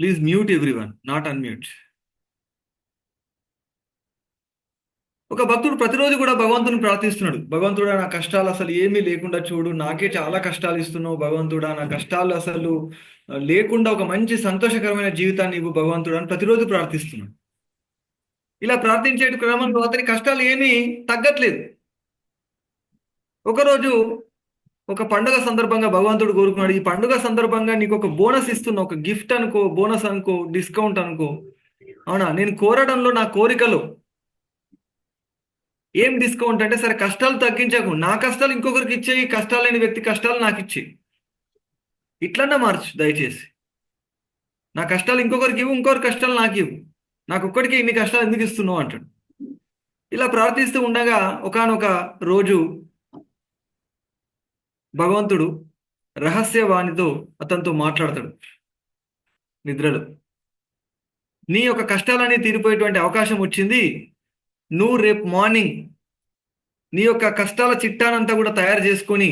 Please mute everyone, not unmute. ఒక భక్తుడు ప్రతిరోజు కూడా భగవంతుని ప్రార్థిస్తున్నాడు. భగవంతుడా నా కష్టాలు అసలు ఏమీ లేకుండా చూడు, నాకే చాలా కష్టాలు ఇస్తున్నావు భగవంతుడా, నా కష్టాలు అసలు లేకుండా ఒక మంచి సంతోషకరమైన జీవితాన్ని ఇవ్వు భగవంతుడా అని ప్రతిరోజు ప్రార్థిస్తున్నాడు. ఇలా ప్రార్థించే క్రమంలో అతని కష్టాలు ఏమీ తగ్గట్లేదు. ఒకరోజు ఒక పండుగ సందర్భంగా భగవంతుడు కోరుకున్నాడు, ఈ పండుగ సందర్భంగా నీకు ఒక బోనస్ ఇస్తున్నా, ఒక గిఫ్ట్ అనుకో, బోనస్ అనుకో, డిస్కౌంట్ అనుకో, అవునా? నేను కోరడంలో, నా కోరికలో ఏం డిస్కౌంట్ అంటే, సరే కష్టాలు తగ్గించకు, నా కష్టాలు ఇంకొకరికి ఇచ్చే, ఈ కష్టాలు లేని వ్యక్తి కష్టాలు నాకు ఇచ్చే, ఇట్లన్నా మార్చు దయచేసి. నా కష్టాలు ఇంకొకరికి ఇవ్వు, ఇంకొకరి కష్టాలు నాకు ఇవ్వు, నాకు ఒక్కడికి ఇన్ని కష్టాలు ఎందుకు ఇస్తున్నావు అంటాడు. ఇలా ప్రార్థిస్తూ ఉండగా ఒకానొక రోజు భగవంతుడు రహస్యవాణితో అతనితో మాట్లాడతాడు నిద్రలో. నీ యొక్క కష్టాలన్నీ తీరిపోయేటువంటి అవకాశం వచ్చింది. నువ్వు రేపు మార్నింగ్ నీ యొక్క కష్టాల చిట్టానంతా కూడా తయారు చేసుకొని,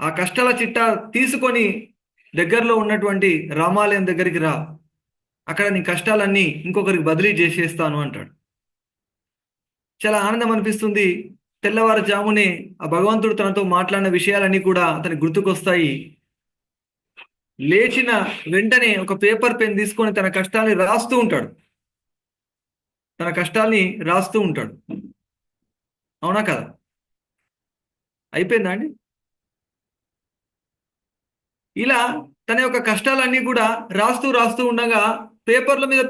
ఆ కష్టాల చిట్టా తీసుకొని దగ్గరలో ఉన్నటువంటి రామాలయం దగ్గరికి రా, అక్కడ నీ కష్టాలన్నీ ఇంకొకరికి బదిలీ చేసేస్తాను అంటాడు. చాలా ఆనందం అనిపిస్తుంది. తెల్లవారుజామునే ఆ భగవంతుడు తనతో మాట్లాడిన విషయాలన్నీ కూడా అతనికి గుర్తుకొస్తాయి. లేచిన వెంటనే ఒక పేపర్ పెన్ తీసుకొని తన కష్టాన్ని రాస్తూ ఉంటాడు. అవునా కదా? అయిపోయిందా అండి? ఇలా తన యొక్క కష్టాలన్నీ కూడా రాస్తూ ఉండగా పేపర్ల మీద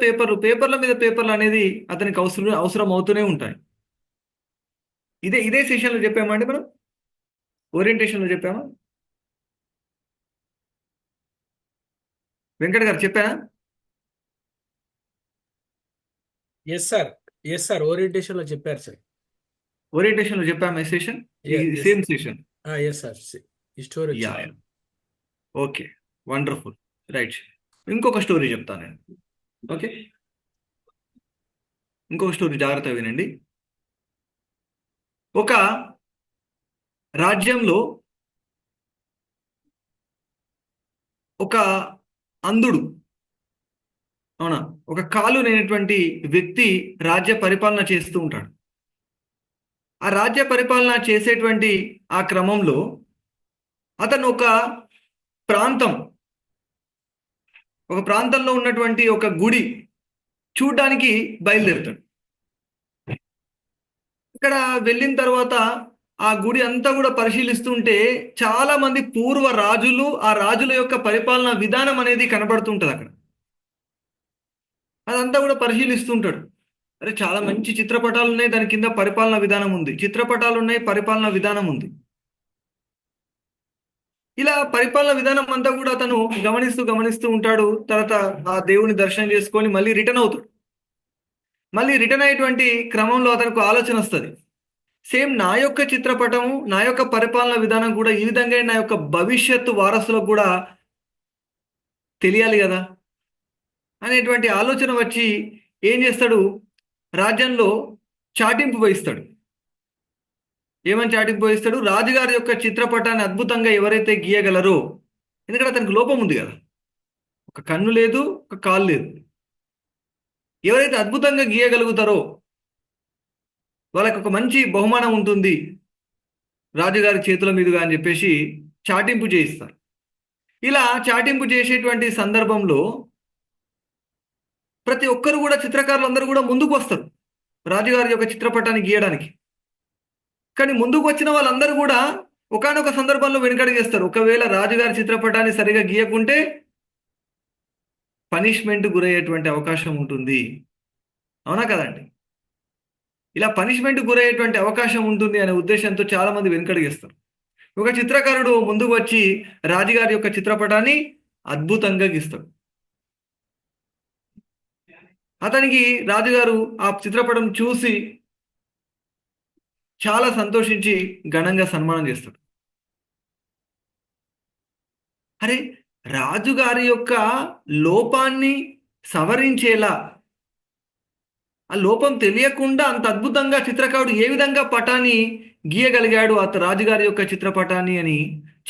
పేపర్లు అనేది అతనికి అవసరం అవుతూనే ఉంటాయి. ఇదే సెషన్లో చెప్పామండి మనం. ఓరియంటేషన్లో చెప్పామా? వెంకట్ గారు చెప్పానా? ఎస్ సార్ ఓరియంటేషన్ లో చెప్పారు సార్. ఓరియంటేషన్లో చెప్పామా ఈ సెషన్? ఈ yes same session. Yes sir ఈ స్టోరీ యా వచ్చింది. Okay, wonderful. రైట్, ఇంకొక స్టోరీ చెప్తాను నేను. ఓకే, ఇంకొక స్టోరీ జాగ్రత్తగా వినండి. ఒక రాజ్యంలో ఒక అంధుడు, అవునా, ఒక కాలు లేనటువంటి వ్యక్తి రాజ్య పరిపాలన చేస్తూ ఉంటాడు. ఆ రాజ్య పరిపాలన చేసేటువంటి ఆ క్రమంలో అతను ఒక ప్రాంతంలో ఉన్నటువంటి ఒక గుడి చూడ్డానికి బయలుదేరుతాడు. ఇక్కడ వెళ్ళిన తర్వాత ఆ గుడి అంతా కూడా పరిశీలిస్తుంటే చాలా మంది పూర్వ రాజులు, ఆ రాజుల యొక్క పరిపాలన విధానం అనేది కనబడుతుంటది అక్కడ. అదంతా కూడా పరిశీలిస్తుంటాడు. అరే, చాలా మంచి చిత్రపటాలు ఉన్నాయి, దాని కింద పరిపాలన విధానం ఉంది, చిత్రపటాలు ఉన్నాయి, పరిపాలన విధానం ఉంది. ఇలా పరిపాలన విధానం అంతా కూడా అతను గమనిస్తూ ఉంటాడు. తర్వాత ఆ దేవుని దర్శనం చేసుకొని మళ్ళీ రిటర్న్ అవుతాడు. మళ్ళీ రిటర్న్ అయ్యేటువంటి క్రమంలో అతనికి ఆలోచన వస్తుంది, సేమ్ నా యొక్క చిత్రపటము, నా యొక్క పరిపాలన విధానం కూడా ఈ విధంగా నా యొక్క భవిష్యత్తు వారసులకు కూడా తెలియాలి కదా అనేటువంటి ఆలోచన వచ్చి ఏం చేస్తాడు, రాజ్యంలో చాటింపు వహిస్తాడు. ఏమని చాటింపు వహిస్తాడు? రాజుగారి యొక్క చిత్రపటాన్ని అద్భుతంగా ఎవరైతే గీయగలరో, ఎందుకంటే అతనికి లోపం ఉంది కదా, ఒక కన్ను లేదు, ఒక కాలు లేదు, ఎవరైతే అద్భుతంగా గీయగలుగుతారో వాళ్ళకి ఒక మంచి బహుమానం ఉంటుంది రాజుగారి చేతుల మీదుగా అని చెప్పేసి చాటింపు చేయిస్తారు. ఇలా చాటింపు చేసేటువంటి సందర్భంలో ప్రతి ఒక్కరు కూడా, చిత్రకారులు అందరూ కూడా ముందుకు వస్తారు రాజుగారి యొక్క చిత్రపటాన్ని గీయడానికి. కానీ ముందుకు వచ్చిన వాళ్ళందరూ కూడా ఒకానొక సందర్భంలో వెనుకడుగేస్తారు. ఒకవేళ రాజుగారి చిత్రపటాన్ని సరిగా గీయకుంటే పనిష్మెంట్ గురయ్యేటువంటి అవకాశం ఉంటుంది, అవునా కదండి? ఇలా పనిష్మెంట్ గురయ్యేటువంటి అవకాశం ఉంటుంది అనే ఉద్దేశంతో చాలా మంది వెనుకడుగేస్తారు. ఒక చిత్రకారుడు ముందుకు వచ్చి రాజుగారి యొక్క చిత్రపటాన్ని అద్భుతంగా గీస్తాడు. అతనికి రాజుగారు ఆ చిత్రపటం చూసి చాలా సంతోషించి ఘనంగా సన్మానం చేస్తాడు. అరే, రాజుగారి యొక్క లోపాన్ని సవరించేలా, ఆ లోపం తెలియకుండా అంత అద్భుతంగా చిత్రకారుడు ఏ విధంగా పటాన్ని గీయగలిగాడు ఆ రాజుగారి యొక్క చిత్రపటాన్ని అని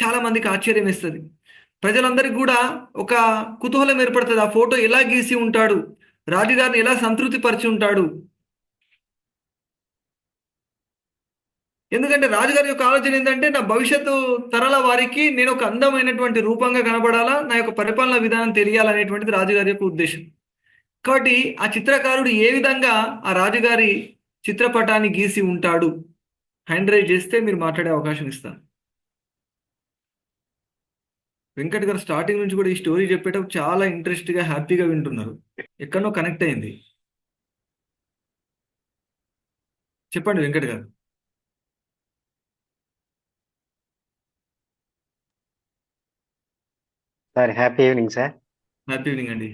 చాలా మందికి ఆశ్చర్యం వేస్తుంది. ప్రజలందరికీ కూడా ఒక కుతూహలం ఏర్పడుతుంది, ఆ ఫోటో ఎలా గీసి ఉంటాడు, రాజుగారిని ఎలా సంతృప్తి పరిచి ఉంటాడు. ఎందుకంటే రాజుగారి యొక్క ఆలోచన ఏంటంటే, నా భవిష్యత్తు తరాల వారికి నేను ఒక అందమైనటువంటి రూపంగా కనబడాలా, నా యొక్క పరిపాలన విధానం తెలియాలనేటువంటిది రాజుగారి యొక్క ఉద్దేశం. కాబట్టి ఆ చిత్రకారుడు ఏ విధంగా ఆ రాజుగారి చిత్రపటాన్ని గీసి ఉంటాడు, హ్యాండ్ రైజ్ చేస్తే మీరు మాట్లాడే అవకాశం ఇస్తాను. వెంకట్ గారు స్టార్టింగ్ నుంచి కూడా ఈ స్టోరీ చెప్పేటప్పుడు చాలా ఇంట్రెస్ట్గా, హ్యాపీగా వింటున్నారు. ఎక్కడో కనెక్ట్ అయింది. చెప్పండి వెంకట్ గారు. Sir happy evening sir. Happy evening అండి.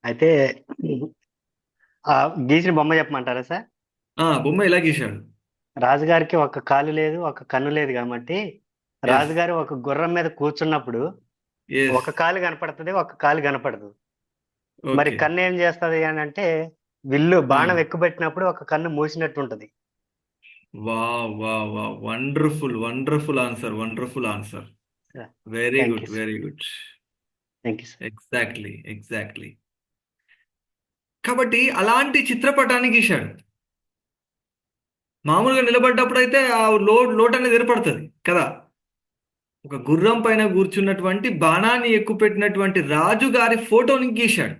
అయితే గీసిన బొమ్మ చెప్పమంటారా సార్? బొమ్మ ఎలా గీశాడు? రాజుగారికి ఒక కాలు లేదు, ఒక కన్ను లేదు కాబట్టి రాజుగారు ఒక గుర్రం మీద కూర్చున్నప్పుడు ఒక కాలు కనపడుతుంది, ఒక కాలు కనపడదు. మరి కన్ను ఏం చేస్తుంది అని అంటే, విల్లు బాణం ఎక్కుపెట్టినప్పుడు ఒక కన్ను మూసినట్టు ఉంటది. Wonderful wonderful answer, wonderful answer. Very good, very good. Exactly. కాబట్టి అలాంటి చిత్రపటాన్ని గీశాడు. మామూలుగా నిలబడ్డప్పుడు అయితే ఆ లోటు అనేది ఏర్పడుతుంది కదా. ఒక గుర్రం పైన కూర్చున్నటువంటి బాణాన్ని ఎక్కుపెట్టినటువంటి రాజుగారి ఫోటోని గీశాడు.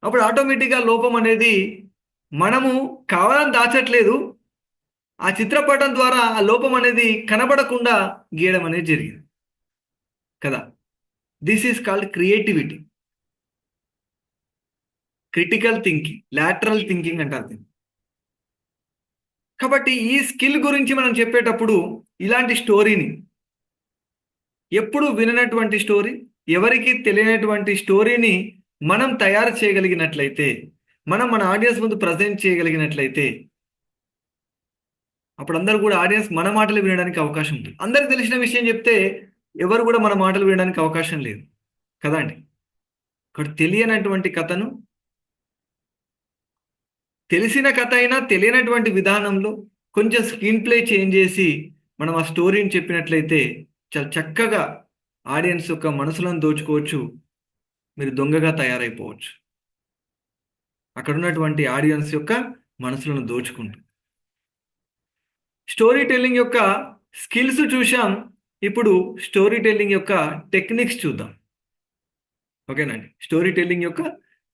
అప్పుడు ఆటోమేటిక్గా లోపం అనేది మనము కావాలని దాచట్లేదు, ఆ చిత్రపటం ద్వారా ఆ లోపం అనేది కనబడకుండా గీయడం అనేది జరిగింది కదా. This is called creativity, critical thinking, lateral thinking అంటారు దీన్ని. కాబట్టి ఈ స్కిల్ గురించి మనం చెప్పేటప్పుడు ఇలాంటి స్టోరీని, ఎప్పుడు విననటువంటి స్టోరీ, ఎవరికి తెలియనటువంటి స్టోరీని మనం తయారు చేయగలిగినట్లయితే, మనం మన ఆడియన్స్ ముందు ప్రజెంట్ చేయగలిగినట్లయితే, అప్పుడు అందరూ కూడా ఆడియన్స్ మన మాటలు వినడానికి అవకాశం ఉంటుంది. అందరికి తెలిసిన విషయం చెప్తే ఎవరు కూడా మన మాటలు వినడానికి అవకాశం లేదు కదా అండి. ఇక్కడ తెలియనటువంటి కథను, తెలిసిన కథ అయినా తెలియనటువంటి విధానంలో కొంచెం స్క్రీన్ ప్లే చేంజ్ చేసి మనం ఆ స్టోరీని చెప్పినట్లయితే చాలా చక్కగా ఆడియన్స్ యొక్క మనసులను దోచుకోవచ్చు. మీరు దొంగగా తయారైపోవచ్చు. అక్కడ ఉన్నటువంటి ఆడియన్స్ యొక్క మనసులను దోచుకుంటూ. స్టోరీ టెల్లింగ్ యొక్క స్కిల్స్ చూసాం. ఇప్పుడు స్టోరీ టెల్లింగ్ యొక్క టెక్నిక్స్ చూద్దాం. ఓకేనండి. స్టోరీ టెల్లింగ్ యొక్క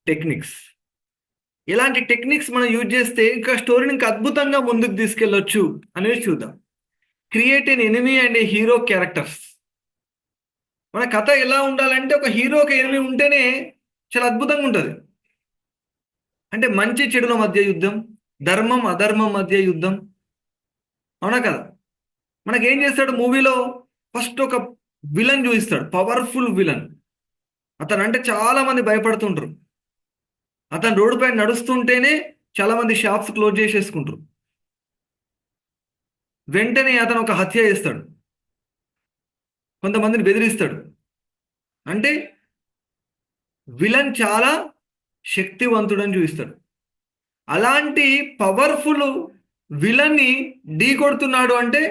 టెక్నిక్స్, ఎలాంటి టెక్నిక్స్ మనం యూజ్ చేస్తే ఇంకా స్టోరీని ఇంకా అద్భుతంగా ముందుకు తీసుకెళ్ళొచ్చు అనేది చూద్దాం. Create N enemy and A hero characters. మన కథ ఎలా ఉండాలంటే ఒక హీరో ఒక ఎనిమీ ఉంటేనే చాలా అద్భుతంగా ఉంటుంది. అంటే మంచి చెడుల మధ్య యుద్ధం, ధర్మం అధర్మం మధ్య యుద్ధం, అవునా కదా. మనకేం చేస్తాడు మూవీలో, ఫస్ట్ ఒక విలన్ చూపిస్తాడు, పవర్ఫుల్ విలన్. అతను అంటే చాలా మంది భయపడుతుంటారు. అతను రోడ్డు పైన నడుస్తుంటేనే చాలా మంది షాప్స్ క్లోజ్ చేసేసుకుంటారు. వెంటనే అతను ఒక హత్య చేస్తాడు, కొంతమందిని బెదిరిస్తాడు. అంటే విలన్ చాలా శక్తివంతుడని చూపిస్తాడు. అలాంటి పవర్ఫుల్ విలన్ని ఢీ కొడుతున్నాడు అంటే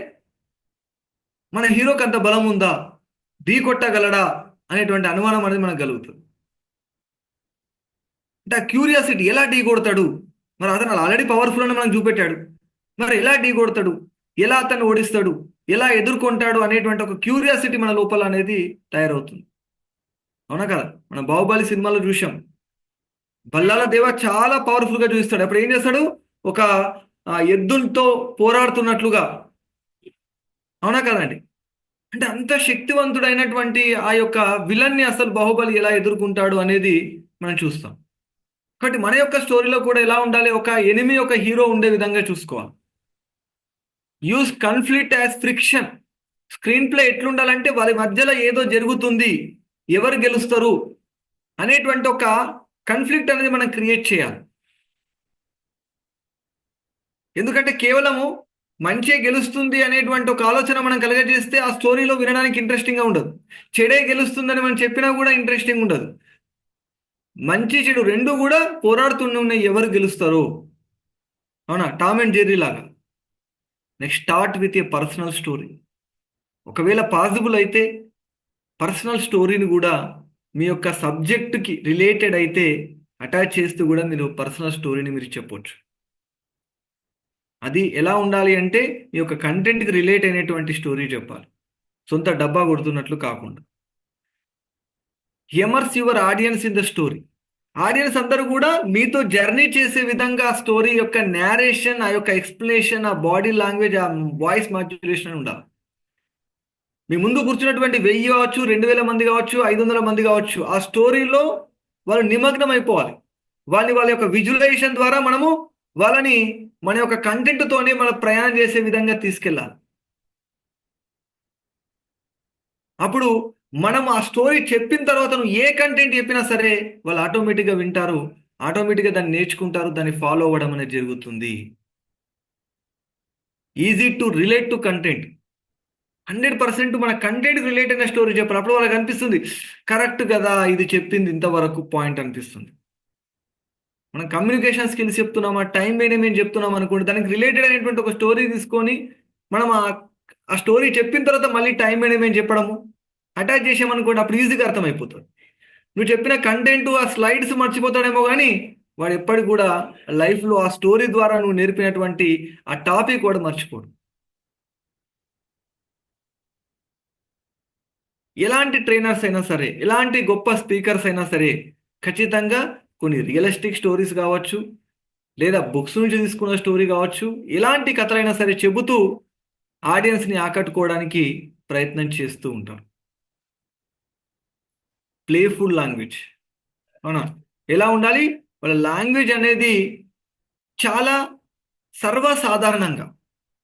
మన హీరోకి అంత బలం ఉందా, ఢీ కొట్టగలడా అనేటువంటి అనుమానం అనేది మనకు కలుగుతుంది. అంటే ఆ క్యూరియాసిటీ, ఎలా ఢీ కొడతాడు, మరి అతను ఆల్రెడీ పవర్ఫుల్ అని మనం చూపెట్టాడు, మరి ఎలా ఢీ కొడతాడు, ఎలా అతన్ని ఓడిస్తాడు, ఎలా ఎదుర్కొంటాడు అనేటువంటి ఒక క్యూరియాసిటీ మన లోపల అనేది తయారవుతుంది. అవునా కదా. మన బాహుబలి సినిమాలో చూసాం, బల్లాల దేవ చాలా పవర్ఫుల్గా చూపిస్తాడు. అప్పుడు ఏం చేస్తాడు, ఒక ఎద్దులతో పోరాడుతున్నట్లుగా, అవునా కదండి. అంటే అంత శక్తివంతుడైనటువంటి ఆ యొక్క విలన్ని అసలు బాహుబలి ఎలా ఎదుర్కొంటాడు అనేది మనం చూస్తాం. కాబట్టి మన యొక్క స్టోరీలో కూడా ఎలా ఉండాలి, ఒక ఎనిమి ఒక హీరో ఉండే విధంగా చూసుకోవాలి. Use conflict as friction. Screen play ఎట్లుండాలంటే వారి మధ్యలో ఏదో జరుగుతుంది, ఎవరు గెలుస్తారు అనేటువంటి ఒక కన్ఫ్లిక్ట్ అనేది మనం క్రియేట్ చేయాలి. ఎందుకంటే కేవలము మంచే గెలుస్తుంది అనేటువంటి ఒక ఆలోచన మనం కలగజేస్తే ఆ స్టోరీలో వినడానికి ఇంట్రెస్టింగ్గా ఉండదు. చెడే గెలుస్తుందని మనం చెప్పినా కూడా ఇంట్రెస్టింగ్ ఉండదు. మంచి చెడు రెండు కూడా పోరాడుతూనే ఉన్నాయి, ఎవరు గెలుస్తారో. అవునా, టామ్ అండ్ జెర్రీ లాగా. Next, start with a personal story. ఒకవేళ పాసిబుల్ అయితే పర్సనల్ స్టోరీని కూడా మీ యొక్క సబ్జెక్టుకి రిలేటెడ్ అయితే అటాచ్ చేస్తూ కూడా మీరు పర్సనల్ స్టోరీని మీరు చెప్పొచ్చు. అది ఎలా ఉండాలి అంటే మీ యొక్క కంటెంట్కి రిలేట్ అయినటువంటి స్టోరీ చెప్పాలి, సొంత డబ్బా కొడుతున్నట్లు కాకుండా. Immerse your audience in the story. Audience అందరూ కూడా మీతో జర్నీ చేసే విధంగా ఆ స్టోరీ యొక్క నేరేషన్, ఆ యొక్క ఎక్స్ప్లెనేషన్, ఆ బాడీ లాంగ్వేజ్, ఆ వాయిస్ మాడ్యులేషన్ ఉండాలి. మీ ముందు కూర్చున్నటువంటి 1000 కావచ్చు, 2000 మంది కావచ్చు, 500 మంది కావచ్చు, ఆ స్టోరీలో వాళ్ళు నిమగ్నం అయిపోవాలి. వాళ్ళ యొక్క విజువలైజేషన్ ద్వారా మనము వాళ్ళని మన యొక్క కంటెంట్తోనే మన ప్రయాణం చేసే విధంగా తీసుకెళ్ళాలి. అప్పుడు మనం ఆ స్టోరీ చెప్పిన తర్వాత నువ్వు ఏ కంటెంట్ చెప్పినా సరే వాళ్ళు ఆటోమేటిక్గా వింటారు, ఆటోమేటిక్గా దాన్ని నేర్చుకుంటారు, దాన్ని ఫాలో అవ్వడం అనేది జరుగుతుంది. Easy to relate to content. 100% మన కంటెంట్ రిలేట్ అయిన స్టోరీ చెప్పాలి. అప్పుడు వాళ్ళకి అనిపిస్తుంది కరెక్ట్ కదా, ఇది చెప్పింది ఇంతవరకు పాయింట్ అనిపిస్తుంది. మనం కమ్యూనికేషన్ స్కిల్స్ చెప్తున్నామా, టైం మేనేజ్మెంట్ చెప్తున్నాం అనుకోండి, దానికి రిలేటెడ్ అయినటువంటి ఒక స్టోరీ తీసుకొని మనం ఆ స్టోరీ చెప్పిన తర్వాత మళ్ళీ టైం మేనేజ్మెంట్ చెప్పడము అటాచ్ చేసామనుకోండి, అప్పుడు ఈజీగా అర్థమైపోతుంది. నువ్వు చెప్పిన కంటెంట్ ఆ స్లైడ్స్ మర్చిపోతాడేమో కానీ వాడు ఎప్పటికి కూడా లైఫ్లో ఆ స్టోరీ ద్వారా నువ్వు నేర్పినటువంటి ఆ టాపిక్ కూడా మర్చిపోడు. ఎలాంటి ట్రైనర్స్ అయినా సరే, ఎలాంటి గొప్ప స్పీకర్స్ అయినా సరే ఖచ్చితంగా కొన్ని రియలిస్టిక్ స్టోరీస్ కావచ్చు, లేదా బుక్స్ నుంచి తీసుకున్న స్టోరీ కావచ్చు, ఎలాంటి కథలైనా సరే చెబుతూ ఆడియన్స్ని ఆకట్టుకోవడానికి ప్రయత్నం చేస్తూ ఉంటారు. Playful language. అవునా, ఎలా ఉండాలి, వాళ్ళ లాంగ్వేజ్ అనేది చాలా సర్వసాధారణంగా,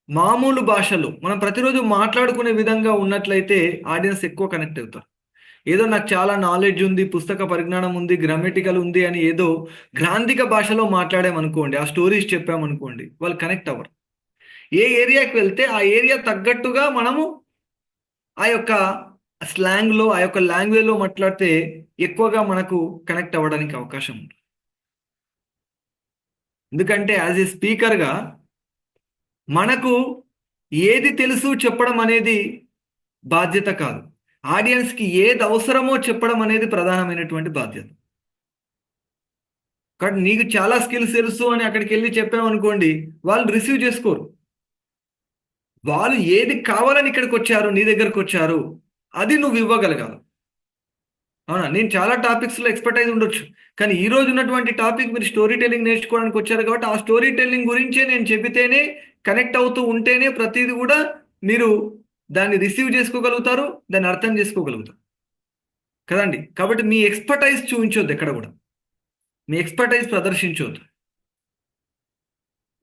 మామూలు భాషలో మనం ప్రతిరోజు మాట్లాడుకునే విధంగా ఉన్నట్లయితే ఆడియన్స్ ఎక్కువ కనెక్ట్ అవుతారు. ఏదో నాకు చాలా నాలెడ్జ్ ఉంది, పుస్తక పరిజ్ఞానం ఉంది, గ్రామటికల్ ఉంది అని ఏదో గ్రాంధిక భాషలో మాట్లాడామనుకోండి, ఆ స్టోరీస్ చెప్పామనుకోండి, వాళ్ళు కనెక్ట్ అవ్వరు. ఏ ఏరియాకి వెళ్తే ఆ ఏరియా తగ్గట్టుగా మనము ఆ యొక్క స్లాంగ్లో, ఆ యొక్క లాంగ్వేజ్లో మాట్లాడితే ఎక్కువగా మనకు కనెక్ట్ అవ్వడానికి అవకాశం ఉంది. ఎందుకంటే యాజ్ ఏ స్పీకర్గా మనకు ఏది తెలుసు చెప్పడం అనేది బాధ్యత కాదు, ఆడియన్స్కి ఏది అవసరమో చెప్పడం అనేది ప్రధానమైనటువంటి బాధ్యత. కాబట్టి నీకు చాలా స్కిల్స్ తెలుసు అని అక్కడికి వెళ్ళి చెప్పామనుకోండి, వాళ్ళు రిసీవ్ చేసుకోరు. వాళ్ళు ఏది కావాలని ఇక్కడికి వచ్చారు, నీ దగ్గరకు వచ్చారు, అది నువ్వు ఇవ్వగలగాలి. అవునా? నేను చాలా టాపిక్స్లో ఎక్స్పర్టైజ్ ఉండొచ్చు, కానీ ఈ రోజు ఉన్నటువంటి టాపిక్ మీరు స్టోరీ టెల్లింగ్ నేర్చుకోవడానికి వచ్చారు కాబట్టి ఆ స్టోరీ టెల్లింగ్ గురించే నేను చెబితేనే, కనెక్ట్ అవుతూ ఉంటేనే ప్రతిదీ కూడా మీరు దాన్ని రిసీవ్ చేసుకోగలుగుతారు, దాన్ని అర్థం చేసుకోగలుగుతారు కదండి. కాబట్టి మీ ఎక్స్పర్టైజ్ చూపించొద్దు, ఎక్కడ కూడా మీ ఎక్స్పర్టైజ్ ప్రదర్శించొద్దు.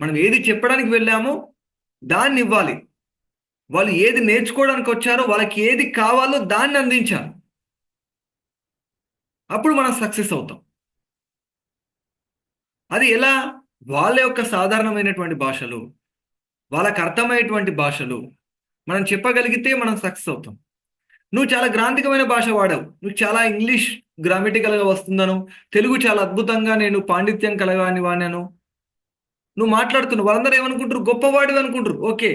మనం ఏది చెప్పడానికి వెళ్ళామో దాన్ని ఇవ్వాలి. వాళ్ళు ఏది నేర్చుకోవడానికి వచ్చారో, వాళ్ళకి ఏది కావాలో దాన్ని అందించాలి. అప్పుడు మనం సక్సెస్ అవుతాం. అది ఎలా? వాళ్ళ యొక్క సాధారణమైనటువంటి భాషలు, వాళ్ళకి అర్థమయ్యేటువంటి భాషలు మనం చెప్పగలిగితే మనం సక్సెస్ అవుతాం. నువ్వు చాలా గ్రాంధికమైన భాష వాడావు, నువ్వు చాలా ఇంగ్లీష్ గ్రామటికల్గా వస్తుందను, తెలుగు చాలా అద్భుతంగా నేను పాండిత్యం కలగాని వాడినాను, నువ్వు మాట్లాడుతున్నావు, వాళ్ళందరూ ఏమనుకుంటారు? గొప్పవాడివి అనుకుంటారు. ఓకే,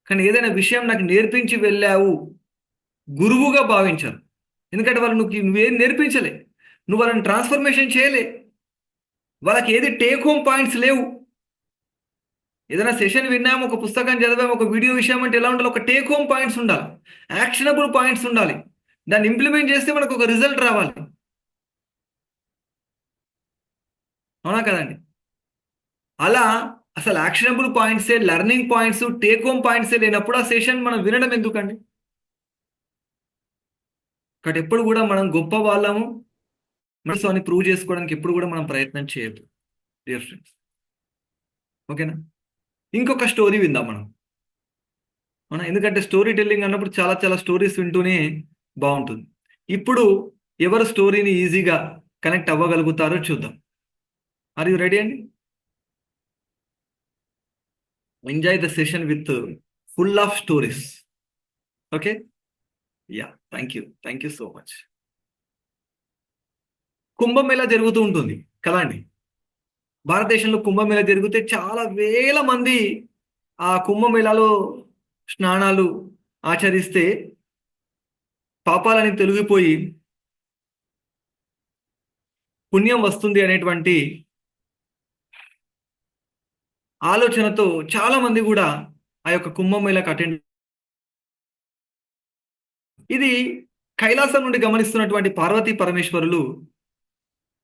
కానీ ఏదైనా విషయం నాకు నేర్పించి వెళ్ళావు, గురువుగా భావించారు. ఎందుకంటే వాళ్ళు నువ్వేం నేర్పించలే, నువ్వు వాళ్ళని ట్రాన్స్ఫర్మేషన్ చేయలే, వాళ్ళకి ఏది టేక్ హోమ్ పాయింట్స్ లేవు. ఏదైనా సెషన్ విన్నాము, ఒక పుస్తకం చదివాము, ఒక వీడియో విషయం అంటే ఎలా ఉండాలి? ఒక టేక్ హోమ్ పాయింట్స్ ఉండాలి, యాక్షనబుల్ పాయింట్స్ ఉండాలి, దాన్ని ఇంప్లిమెంట్ చేస్తే మనకు ఒక రిజల్ట్ రావాలి. అవునా కదండి? అలా అసలు యాక్షనబుల్ పాయింట్సే, లెర్నింగ్ పాయింట్స్, టేక్ హోమ్ పాయింట్సే లేనప్పుడు ఆ సెషన్ మనం వినడం ఎందుకండి? కాబట్టి ఎప్పుడు కూడా మనం గొప్ప వాళ్ళము మనసు అని ప్రూవ్ చేసుకోవడానికి ఎప్పుడు కూడా మనం ప్రయత్నం చేయొద్దు డియర్ ఫ్రెండ్స్. ఓకేనా? ఇంకొక స్టోరీ విందాం మనం. అవునా? ఎందుకంటే స్టోరీ టెల్లింగ్ అన్నప్పుడు చాలా చాలా స్టోరీస్ వింటూనే బాగుంటుంది. ఇప్పుడు ఎవరు స్టోరీని ఈజీగా కనెక్ట్ అవ్వగలుగుతారో చూద్దాం. ఆర్ యూ రెడీ అండి? Enjoy the session with full of stories. Okay, yeah, thank you so much. Kumbh Mela జరుగుతూ ఉంటుంది కదా అండి. భారతదేశంలో కుంభమేళా జరిగితే చాలా వేల మంది ఆ కుంభమేళాలో స్నానాలు ఆచరిస్తే పాపాలని తొలగిపోయి పుణ్యం వస్తుంది అనేటువంటి ఆలోచనతో చాలా మంది కూడా ఆ యొక్క కుంభమేళాకు అటెండ్. ఇది కైలాసం నుండి గమనిస్తున్నటువంటి పార్వతీ పరమేశ్వరులు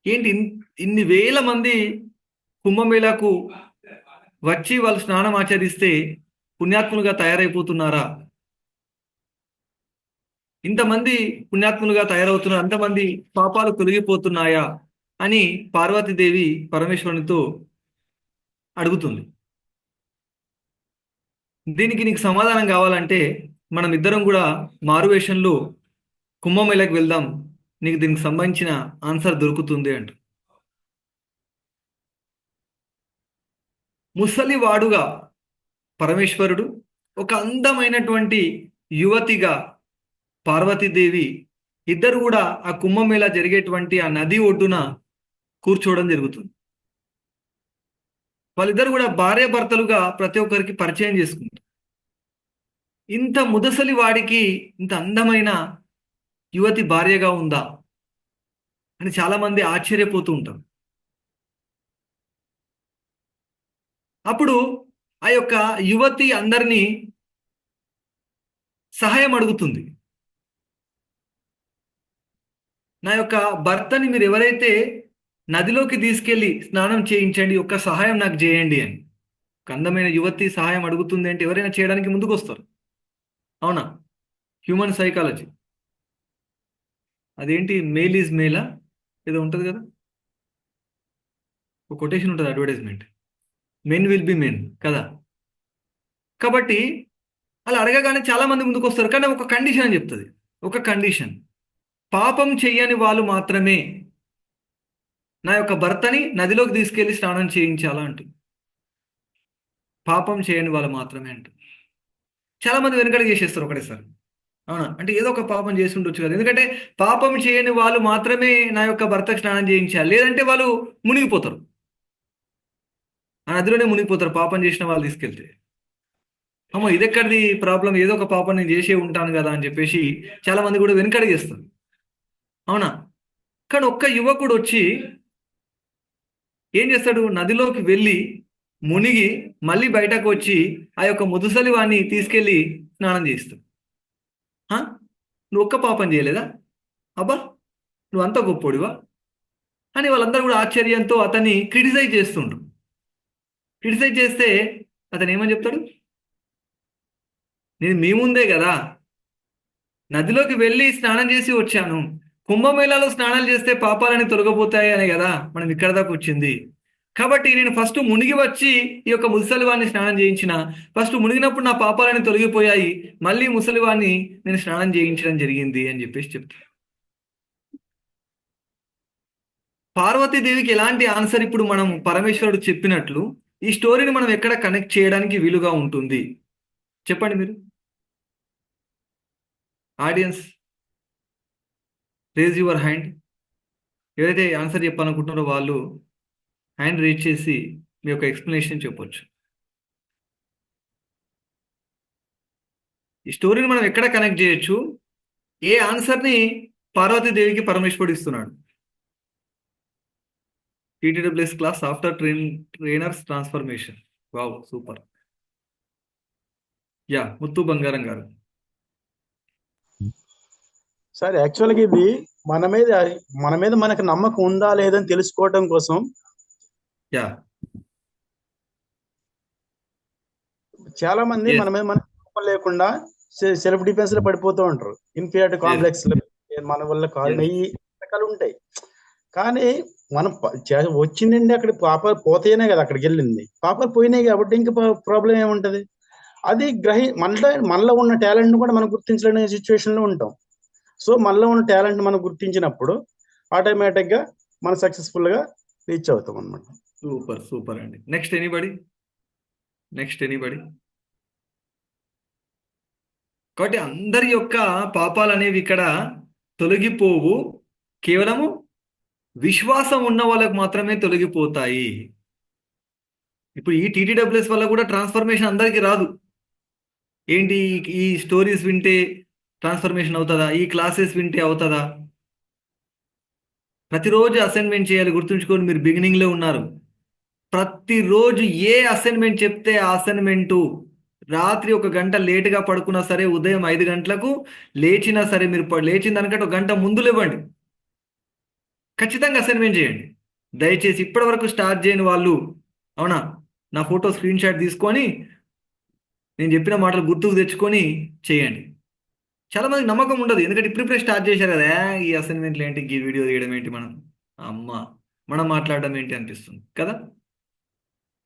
ఏంటి ఇన్ని వేల మంది కుంభమేళాకు వచ్చి వాళ్ళు స్నానం ఆచరిస్తే పుణ్యాత్ములుగా తయారైపోతున్నారా, ఇంతమంది పుణ్యాత్ములుగా తయారవుతున్నారు, అంతమంది పాపాలు తొలగిపోతున్నాయా అని పార్వతీదేవి పరమేశ్వరునితో అడుగుతుంది. దీనికి నీకు సమాధానం కావాలంటే మనం ఇద్దరం కూడా మారువేషంలో కుంభమేళాకి వెళ్దాం, నీకు దీనికి సంబంధించిన ఆన్సర్ దొరుకుతుంది అంట. ముసలివాడుగా పరమేశ్వరుడు, ఒక అందమైనటువంటి యువతిగా పార్వతీదేవి, ఇద్దరు కూడా ఆ కుంభమేళా జరిగేటువంటి ఆ నది ఒడ్డున కూర్చోవడం జరుగుతుంది. వాళ్ళిద్దరు కూడా భార్యాభర్తలుగా ప్రతి ఒక్కరికి పరిచయం చేసుకుంటారు. ఇంత ముదసలి వాడికి ఇంత అందమైన యువతి భార్యగా ఉందా అని చాలా మంది ఆశ్చర్యపోతూ ఉంటారు. అప్పుడు ఆ యొక్క యువతి అందరినీ సహాయం అడుగుతుంది. నా యొక్క భర్తని మీరు ఎవరైతే నదిలోకి తీసుకెళ్ళి స్నానం చేయించండి, ఒక్క సహాయం నాకు చేయండి అని. ఒక అందమైన యువతి సహాయం అడుగుతుంది అంటే ఎవరైనా చేయడానికి ముందుకు వస్తారు. అవునా? Human psychology. అదేంటి, మేల్ ఈజ్ మేలా ఏదో ఉంటుంది కదా, ఒక కొటేషన్ ఉంటుంది, advertisement, men will be men కదా. కాబట్టి అలా అడగగానే చాలా మంది ముందుకు వస్తారు, కానీ ఒక కండిషన్ అని చెప్తుంది. ఒక కండిషన్, పాపం చెయ్యని వాళ్ళు మాత్రమే నా యొక్క భర్తని నదిలోకి తీసుకెళ్లి స్నానం చేయించాలా అంటుంది. పాపం చేయని వాళ్ళు మాత్రమే అంటుంది. చాలా మంది వెనకడికి చేసేస్తారు ఒకటేసారి. అవునా? అంటే ఏదో ఒక పాపం చేసి ఉండొచ్చు కదా, ఎందుకంటే పాపం చేయని వాళ్ళు మాత్రమే నా యొక్క భర్తకు స్నానం చేయించాలి, లేదంటే వాళ్ళు మునిగిపోతారు, ఆ నదిలోనే మునిగిపోతారు పాపం చేసిన వాళ్ళు తీసుకెళ్తే. అమ్మో ఇదెక్కడిది ప్రాబ్లం, ఏదో ఒక పాపం నేను చేసే ఉంటాను కదా అని చెప్పేసి చాలా మంది కూడా వెనకడిగేస్తారు. అవునా? కానీ ఒక్క యువకుడు వచ్చి ఏం చేస్తాడు, నదిలోకి వెళ్ళి మునిగి మళ్ళీ బయటకు వచ్చి ఆ యొక్క ముదుసలి వాడిని తీసుకెళ్ళి స్నానం చేస్తాడు. నువ్వు ఒక్క పాపం చేయలేదా, అబ్బా నువ్వు అంత గొప్పోడివా అని వాళ్ళందరూ కూడా ఆశ్చర్యంతో అతన్ని క్రిటిసైజ్ చేస్తుండ్రు. క్రిటిసైజ్ చేస్తే అతను ఏమని చెప్తాడు, నేను మీ ముందే కదా నదిలోకి వెళ్ళి స్నానం చేసి వచ్చాను, కుంభమేళాలో స్నానాలు చేస్తే పాపాలని తొలగపోతాయి అనే కదా మనం ఇక్కడ దాకా వచ్చింది. కాబట్టి నేను ఫస్ట్ మునిగి వచ్చి ఈ యొక్క ముసలివాడిని స్నానం చేయించిన, ఫస్ట్ మునిగినప్పుడు నా పాపాలని తొలగిపోయాయి, మళ్ళీ ముసలివాడిని నేను స్నానం చేయించడం జరిగింది అని చెప్పేసి చెప్తాను. పార్వతీదేవికి ఎలాంటి ఆన్సర్ ఇప్పుడు మనం పరమేశ్వరుడు చెప్పినట్లు ఈ స్టోరీని మనం ఎక్కడ కనెక్ట్ చేయడానికి వీలుగా ఉంటుంది చెప్పండి మీరు. Audience raise your hand. ఎవరైతే ఆన్సర్ చెప్పాలనుకుంటున్నారో వాళ్ళు హ్యాండ్ రేజ్ చేసి మీ యొక్క ఎక్స్ప్లెనేషన్ చెప్పొచ్చు. ఈ స్టోరీని మనం ఎక్కడ కనెక్ట్ చేయొచ్చు, ఏ ఆన్సర్ని పార్వతీదేవికి పరమేశ్వరుడు ఇస్తున్నాడు. TTWS class after trainers transformation. Wow super. Yeah Muthu బంగారం గారు. సార్ యాక్చువల్గా ఇది మన మీద మనకు నమ్మకం ఉందా లేదని తెలుసుకోవడం కోసం యా చాలా మంది మన మీద మనకు నమ్మకం లేకుండా సెల్ఫ్ డిఫెన్స్ లో పడిపోతూ ఉంటారు. ఇన్ఫీరియారిటీ కాంప్లెక్స్ మన వల్ల కాదు ఈ రకాలు ఉంటాయి. కానీ మనం వచ్చిందండి అక్కడ పాపాలు పోతేనే కదా అక్కడికి వెళ్ళింది, పాపాలు పోయినాయి కాబట్టి ఇంకా ప్రాబ్లం ఏముంటది. అది మనలో ఉన్న టాలెంట్ కూడా మనం గుర్తించలేని సిచ్యువేషన్ లో ఉంటాం. సో మనలో ఉన్న టాలెంట్ మనం గుర్తించినప్పుడు ఆటోమేటిక్ గా మనం సక్సెస్ఫుల్ గా రీచ్ అవుతాం అన్నమాట. సూపర్ సూపర్ అండి. Next anybody. కాబట్టి అందరి యొక్క పాపాలు అనేవి ఇక్కడ తొలగిపోవు, కేవలము విశ్వాసం ఉన్న వాళ్ళకు మాత్రమే తొలగిపోతాయి. ఇప్పుడు ఈ TTWS వల్ల కూడా ట్రాన్స్ఫర్మేషన్ అందరికీ రాదు. ఏంటి ఈ స్టోరీస్ వింటే ట్రాన్స్ఫర్మేషన్ అవుతుందా, ఈ క్లాసెస్ వింటే అవుతుందా? ప్రతిరోజు అసైన్మెంట్ చేయాలి. గుర్తుంచుకొని మీరు బిగినింగ్లో ఉన్నారు. ప్రతిరోజు ఏ అసైన్మెంట్ చెప్తే ఆ అసైన్మెంటు రాత్రి 1 గంట లేటుగా పడుకున్నా సరే, ఉదయం 5 గంటలకు లేచినా సరే, మీరు లేచిన దానికంటే 1 గంట ముందు లేవండి. ఖచ్చితంగా అసైన్మెంట్ చేయండి. దయచేసి ఇప్పటి వరకు స్టార్ట్ చేయని వాళ్ళు, అవునా, నా ఫోటో స్క్రీన్ షాట్ తీసుకొని నేను చెప్పిన మాటలు గుర్తుకు తెచ్చుకొని చేయండి. చాలా మందికి నమ్మకం ఉండదు, ఎందుకంటే ఇప్పుడిప్పుడే స్టార్ట్ చేశారు కదా, ఈ అసైన్మెంట్లు ఏంటి, ఈ వీడియో తీయడం ఏంటి, మనం మాట్లాడడం ఏంటి అనిపిస్తుంది కదా.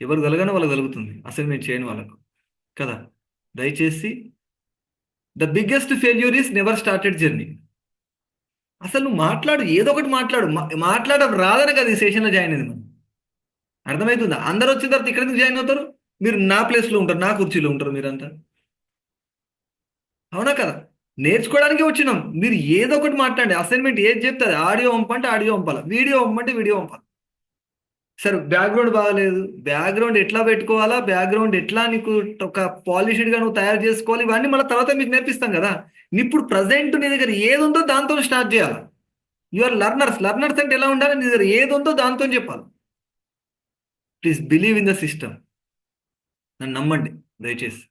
ఎవరు కలగానో వాళ్ళకి కలుగుతుంది, అసైన్మెంట్ చేయని వాళ్ళకు కదా. దయచేసి the biggest failure is never started journey. అసలు నువ్వు మాట్లాడు, ఏదో ఒకటి మాట్లాడడం రాదని కదా ఈ సెషన్లో జాయిన్ అయింది. మనం అర్థమవుతుందా? అందరు వచ్చిన తర్వాత ఇక్కడ ఎందుకు జాయిన్ అవుతారు? మీరు నా ప్లేస్లో ఉంటారు, నా కుర్చీలో ఉంటారు మీరంతా, అవునా కదా. నేర్చుకోవడానికి వచ్చినాం. మీరు ఏదో ఒకటి మాట్లాడండి. అసైన్మెంట్ ఏది చెప్తుంది, ఆడియో పంపంటే ఆడియో పంపాలి, వీడియో పంపంటే వీడియో పంపాలి. సరే బ్యాక్గ్రౌండ్ బాగాలేదు, బ్యాక్గ్రౌండ్ ఎట్లా పెట్టుకోవాలా, బ్యాక్గ్రౌండ్ ఎట్లా నీకు ఒక పాలిష్డ్గా నువ్వు తయారు చేసుకోవాలి, ఇవన్నీ మళ్ళీ తర్వాత మీకు నేర్పిస్తాం కదా. ఇప్పుడు ప్రజెంట్ నీ దగ్గర ఏది ఉందో దాంతో స్టార్ట్ చేయాలి. యూఆర్ లర్నర్స్ అంటే ఎలా ఉండాలి, నీ దగ్గర ఏది ఉందో దాంతో చెప్పాలి. Please believe in the system. నన్ను నమ్మండి దయచేసి.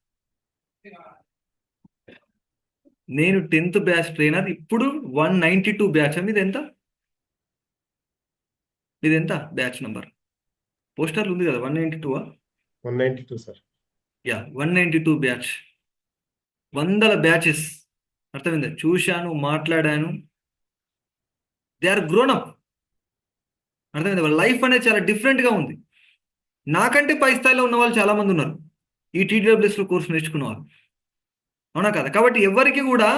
నేను 10th బ్యాచ్ ట్రైనర్. ఇప్పుడు 192 బ్యాచ్. మీదెంత batch number? పోస్టర్లు ఉంది కదా, 192. 192 సార్. Yeah 192 batch. 100 బ్యాచెస్. అర్థమైందా? చూశాను, మాట్లాడాను. They are grown up. అర్థమైందా? వాళ్ళ లైఫ్ అనేది చాలా డిఫరెంట్గా ఉంది. నాకంటే పై స్థాయిలో ఉన్న వాళ్ళు చాలా మంది ఉన్నారు. ఈ TDWS కోర్సు నేర్చుకున్న వాళ్ళు, అవునా కదా? కాబట్టి ఎవరికి కూడా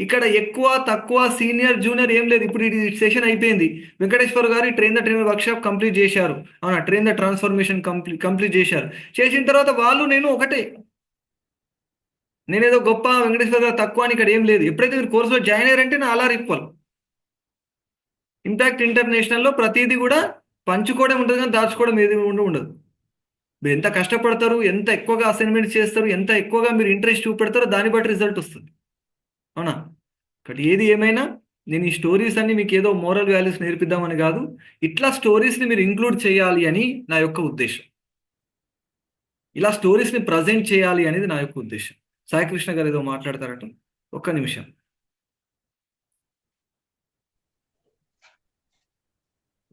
ఇక్కడ ఎక్కువ తక్కువ సీనియర్ జూనియర్ ఏం లేదు. ఇప్పుడు ఇది సెషన్ అయిపోయింది, వెంకటేశ్వర్ గారు train the trainer workshop complete చేశారు, అవునా? ట్రైన్ ద ట్రాన్స్ఫర్మేషన్ కంప్లీట్ చేశారు. చేసిన తర్వాత వాళ్ళు నేను ఒకటే, నేనేదో గొప్ప వెంకటేశ్వర్ గారు తక్కువ అని ఇక్కడ ఏం లేదు. ఎప్పుడైతే మీరు కోర్సులో జాయిన్ అయ్యారంటే నా అలా ఈక్వల్. ఇంపాక్ట్ ఇంటర్నేషనల్లో ప్రతిదీ కూడా పంచుకోవడం ఉంటుంది కానీ దాచుకోవడం ఏది ఉండదు. మీరు ఎంత కష్టపడతారు, ఎంత ఎక్కువగా అసైన్మెంట్స్ చేస్తారు, ఎంత ఎక్కువగా మీరు ఇంట్రెస్ట్ చూపెడతారో దాన్ని బట్టి రిజల్ట్ వస్తుంది, అవునా? కాబట్టి ఏది ఏమైనా నేను ఈ స్టోరీస్ అన్ని మీకు ఏదో మోరల్ వాల్యూస్ నేర్పిద్దామని కాదు, ఇట్లా స్టోరీస్ని మీరు ఇంక్లూడ్ చేయాలి అని నా యొక్క ఉద్దేశం. ఇలా స్టోరీస్ని ప్రజెంట్ చేయాలి అనేది నా యొక్క ఉద్దేశం. సాయికృష్ణ గారు ఏదో మాట్లాడతారట, ఒక్క నిమిషం.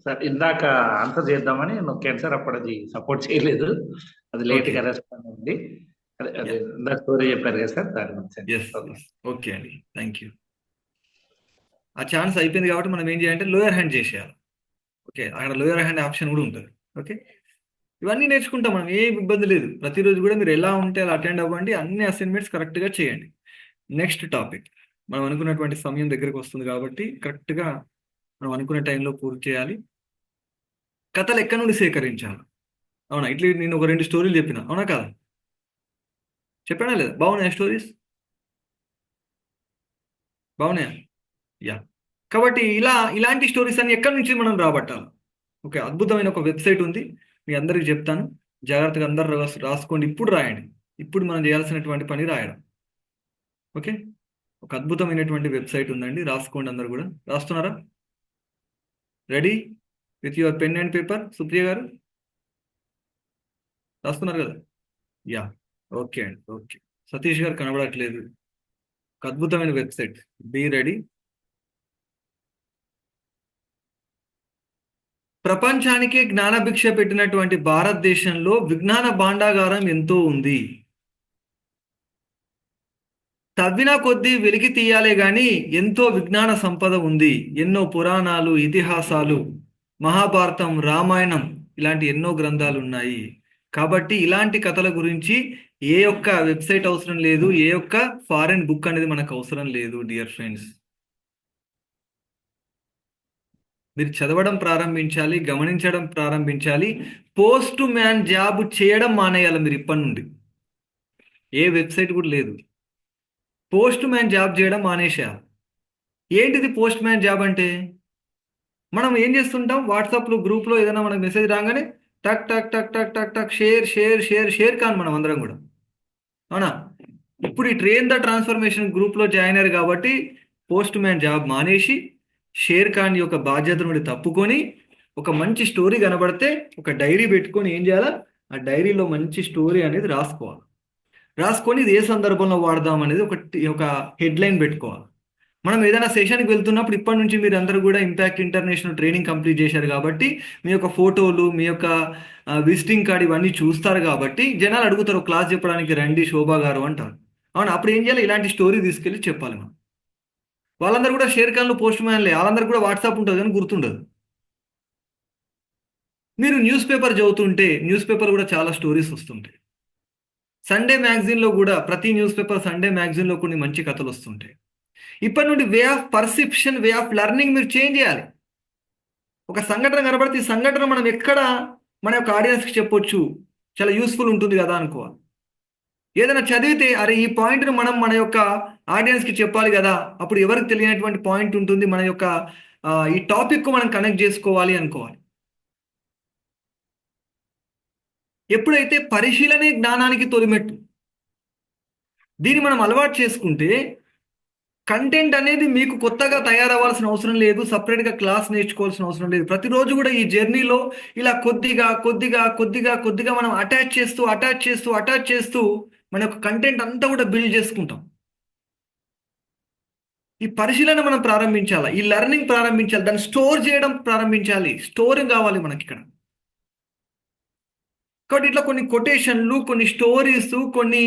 సార్ ఇందాక ఆన్సర్ చేద్దామని నొక్కాను సార్, అప్పుడు అది సపోర్ట్ చేయలేదు, అది లేట్ గా రెస్పాండ్ అయింది. అదే ఇందాక స్టోరీ చెప్పారు కదా సార్, దాని గురించి. ఓకే అండి, థ్యాంక్ యూ. ఆ ఛాన్స్ అయిపోయింది కాబట్టి మనం ఏం చేయాలంటే లోయర్ హ్యాండ్ చేసేయాలి. ఓకే, అక్కడ లోయర్ హ్యాండ్ ఆప్షన్ కూడా ఉంటుంది. ఓకే, ఇవన్నీ నేర్చుకుంటాం మనం, ఏం ఇబ్బంది లేదు. ప్రతిరోజు కూడా మీరు ఎలా ఉంటే అలా అటెండ్ అవ్వండి, అన్ని అసైన్మెంట్స్ కరెక్ట్గా చేయండి. నెక్స్ట్ టాపిక్, మనం అనుకున్నటువంటి సమయం దగ్గరికి వస్తుంది కాబట్టి కరెక్ట్గా మనం అనుకున్న టైంలో పూర్తి చేయాలి. కథలు ఎక్కడి నుండి సేకరించాలి, అవునా? ఇట్లా నేను ఒక 2 స్టోరీలు చెప్పిన, అవునా కదా? చెప్పానా లేదా? బాగున్నాయా స్టోరీస్? బాగున్నాయా? యా. కాబట్టి ఇలాంటి స్టోరీస్ అన్ని ఎక్కడి నుంచి మనం రాబట్టాలి? ఓకే, అద్భుతమైన ఒక వెబ్సైట్ ఉంది, మీ అందరికి చెప్తాను, జాగ్రత్తగా అందరు రాసుకోండి. ఇప్పుడు రాయండి, ఇప్పుడు మనం చేయాల్సినటువంటి పని రాయడం. ఓకే, ఒక అద్భుతమైనటువంటి వెబ్సైట్ ఉందండి, రాసుకోండి. అందరు కూడా రాస్తున్నారా? Ready with your pen and paper? Supriya garu రాస్తున్నారు కదా? యా, ఓకే అండి, ఓకే. సతీష్ గారు కనబడట్లేదు. ఒక అద్భుతమైన వెబ్సైట్, బీ రెడీ. ప్రపంచానికే జ్ఞానభిక్ష పెట్టినటువంటి భారతదేశంలో విజ్ఞాన భాండాగారం ఎంతో ఉంది. తవ్విన కొద్దీ వెలికి తీయాలే గాని ఎంతో విజ్ఞాన సంపద ఉంది. ఎన్నో పురాణాలు, ఇతిహాసాలు, మహాభారతం, రామాయణం ఇలాంటి ఎన్నో గ్రంథాలు ఉన్నాయి. కాబట్టి ఇలాంటి కథల గురించి ఏ ఒక్క వెబ్సైట్ అవసరం లేదు, ఏ ఒక్క ఫారెన్ బుక్ అనేది మనకు అవసరం లేదు. డియర్ ఫ్రెండ్స్, మీరు చదవడం ప్రారంభించాలి, గమనించడం ప్రారంభించాలి. పోస్ట్ మ్యాన్ జాబ్ చేయడం మానేయాలి మీరు ఇప్పటి నుండి. ఏ వెబ్సైట్ కూడా లేదు, పోస్ట్ మ్యాన్ జాబ్ చేయడం మానేసేయాలి. ఏంటిది పోస్ట్ మ్యాన్ జాబ్ అంటే? మనం ఏం చేస్తుంటాం, వాట్సాప్లో గ్రూప్లో ఏదైనా మనకు మెసేజ్ రాగానే టక్ టక్ టక్ టక్ టక్ టక్ షేర్ షేర్ షేర్ షేర్ కాన్ మనం అందరం కూడా, అవునా? ఇప్పుడు ఈ ట్రైన్ ద ట్రాన్స్ఫర్మేషన్ గ్రూప్లో జాయిన్ అయ్యారు కాబట్టి పోస్ట్ మ్యాన్ జాబ్ మానేసి షేర్ ఖాన్ యొక్క బాధ్యత నుండి తప్పుకొని ఒక మంచి స్టోరీ కనబడితే ఒక డైరీ పెట్టుకొని ఏం చేయాలా, ఆ డైరీలో మంచి స్టోరీ అనేది రాసుకోవాలి. రాసుకొని ఇది ఏ సందర్భంలో వాడదాం అనేది ఒక హెడ్లైన్ పెట్టుకోవాలి. మనం ఏదైనా సెషన్కి వెళ్తున్నప్పుడు ఇప్పటి నుంచి మీరు అందరూ కూడా ఇంపాక్ట్ ఇంటర్నేషనల్ ట్రైనింగ్ కంప్లీట్ చేశారు కాబట్టి మీ యొక్క ఫోటోలు, మీ యొక్క విజిటింగ్ కార్డ్ ఇవన్నీ చూస్తారు కాబట్టి జనాలు అడుగుతారు, క్లాస్ చెప్పడానికి రండి శోభా గారు అంటారు, అవును? అప్పుడు ఏం చేయాలి, ఇలాంటి స్టోరీ తీసుకెళ్ళి చెప్పాలి మనం. వాళ్ళందరూ కూడా షేర్ ఖాన్లో పోస్ట్ మ్యాన్లే, వాళ్ళందరూ కూడా వాట్సాప్ ఉంటుంది కానీ గుర్తుండదు. మీరు న్యూస్ పేపర్ చదువుతుంటే న్యూస్ పేపర్ కూడా చాలా స్టోరీస్ వస్తుంటాయి. సండే మ్యాగజైన్లో కూడా, ప్రతి న్యూస్ పేపర్ సండే మ్యాగజైన్లో కొన్ని మంచి కథలు వస్తుంటాయి. ఇప్పటి నుండి way of perception, way of learning మీరు చేంజ్ చేయాలి. ఒక సంఘటన కనబడితే ఈ సంఘటన మనం ఎక్కడ మన యొక్క ఆడియన్స్కి చెప్పొచ్చు, చాలా యూస్ఫుల్ ఉంటుంది కదా అనుకోవాలి. ఏదైనా చదివితే అరే ఈ పాయింట్ను మనం మన యొక్క ఆడియన్స్కి చెప్పాలి కదా, అప్పుడు ఎవరికి తెలియనటువంటి పాయింట్ ఉంటుంది, మన యొక్క ఈ టాపిక్ మనం కనెక్ట్ చేసుకోవాలి అనుకోవాలి. ఎప్పుడైతే పరిశీలనే జ్ఞానానికి తొలిమెట్టు, దీన్ని మనం అలవాటు చేసుకుంటే కంటెంట్ అనేది మీకు కొత్తగా తయారవ్వాల్సిన అవసరం లేదు, సపరేట్గా క్లాస్ నేర్చుకోవాల్సిన అవసరం లేదు. ప్రతిరోజు కూడా ఈ జర్నీలో ఇలా కొద్దిగా కొద్దిగా కొద్దిగా కొద్దిగా మనం అటాచ్ చేస్తూ మన యొక్క కంటెంట్ అంతా కూడా బిల్డ్ చేసుకుంటాం. ఈ పరిశీలన మనం ప్రారంభించాలి, ఈ లెర్నింగ్ ప్రారంభించాలి, దాన్ని స్టోర్ చేయడం ప్రారంభించాలి. స్టోరింగ్ కావాలి మనకి ఇక్కడ. కాబట్టి ఇట్లా కొన్ని కొటేషన్లు, కొన్ని స్టోరీస్, కొన్ని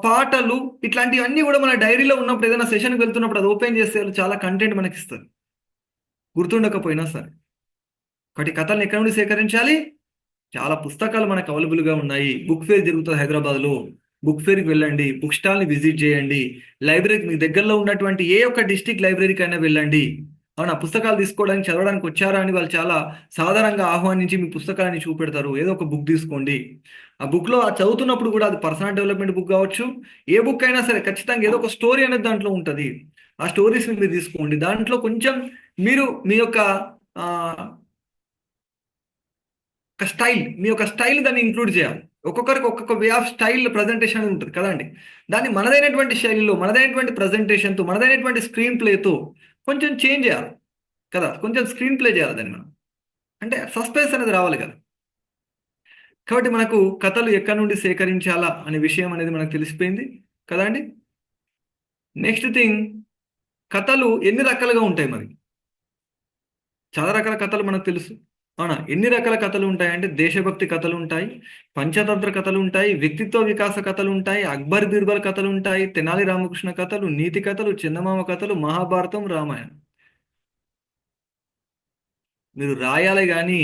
పాటలు, ఇట్లాంటివన్నీ కూడా మన డైరీలో ఉన్నప్పుడు ఏదైనా సెషన్కి వెళ్తున్నప్పుడు అది ఓపెన్ చేస్తే చాలా కంటెంట్ మనకి ఇస్తుంది, గుర్తుండకపోయినా సరే. కాబట్టి కథలను ఎక్కడి నుండి సేకరించాలి? చాలా పుస్తకాలు మనకు అవైలబుల్గా ఉన్నాయి. బుక్ ఫేర్ జరుగుతుంది హైదరాబాద్లో. బుక్ ఫేర్కి వెళ్ళండి, బుక్ స్టాల్ని విజిట్ చేయండి, లైబ్రరీకి మీ దగ్గరలో ఉన్నటువంటి ఏ ఒక్క డిస్ట్రిక్ట్ లైబ్రరీకి అయినా వెళ్ళండి. అవునా, పుస్తకాలు తీసుకోవడానికి చదవడానికి వచ్చారా అని వాళ్ళు చాలా సాధారణంగా ఆహ్వానించి మీ పుస్తకాన్ని చూపెడతారు. ఏదో ఒక బుక్ తీసుకోండి. ఆ బుక్లో ఆ చదువుతున్నప్పుడు కూడా అది పర్సనల్ డెవలప్మెంట్ బుక్ కావచ్చు, ఏ బుక్ అయినా సరే ఖచ్చితంగా ఏదో ఒక స్టోరీ అనేది దాంట్లో ఉంటుంది. ఆ స్టోరీస్ని మీరు తీసుకోండి. దాంట్లో కొంచెం మీరు మీ యొక్క ఆ, ఒక స్టైల్, మీ యొక్క స్టైల్ దాన్ని ఇంక్లూడ్ చేయాలి. ఒక్కొక్కరికి ఒక్కొక్క వే ఆఫ్ స్టైల్ ప్రజెంటేషన్ అనేది ఉంటుంది కదండి. దాన్ని మనదైనటువంటి శైలిలో, మనదైనటువంటి ప్రజెంటేషన్తో, మనదైనటువంటి స్క్రీన్ ప్లేతో కొంచెం చేంజ్ చేయాలి కదా. కొంచెం స్క్రీన్ ప్లే చేయాలి దాన్ని మనం. అంటే సస్పెన్స్ అనేది రావాలి కదా. కాబట్టి మనకు కథలు ఎక్కడి నుండి సేకరించాలా అనే విషయం అనేది మనకు తెలిసిపోయింది కదండి. నెక్స్ట్ థింగ్, కథలు ఎన్ని రకాలుగా ఉంటాయి మరి? చాలా రకాల కథలు మనకు తెలుసు. అవునా, ఎన్ని రకాల కథలు ఉంటాయంటే దేశభక్తి కథలు ఉంటాయి, పంచతంత్ర కథలు ఉంటాయి, వ్యక్తిత్వ వికాస కథలు ఉంటాయి, అక్బర్ బీర్బల్ కథలు ఉంటాయి, తెనాలి రామకృష్ణ కథలు, నీతి కథలు, చందమామ కథలు, మహాభారతం, రామాయణం. మీరు రాయాలి కానీ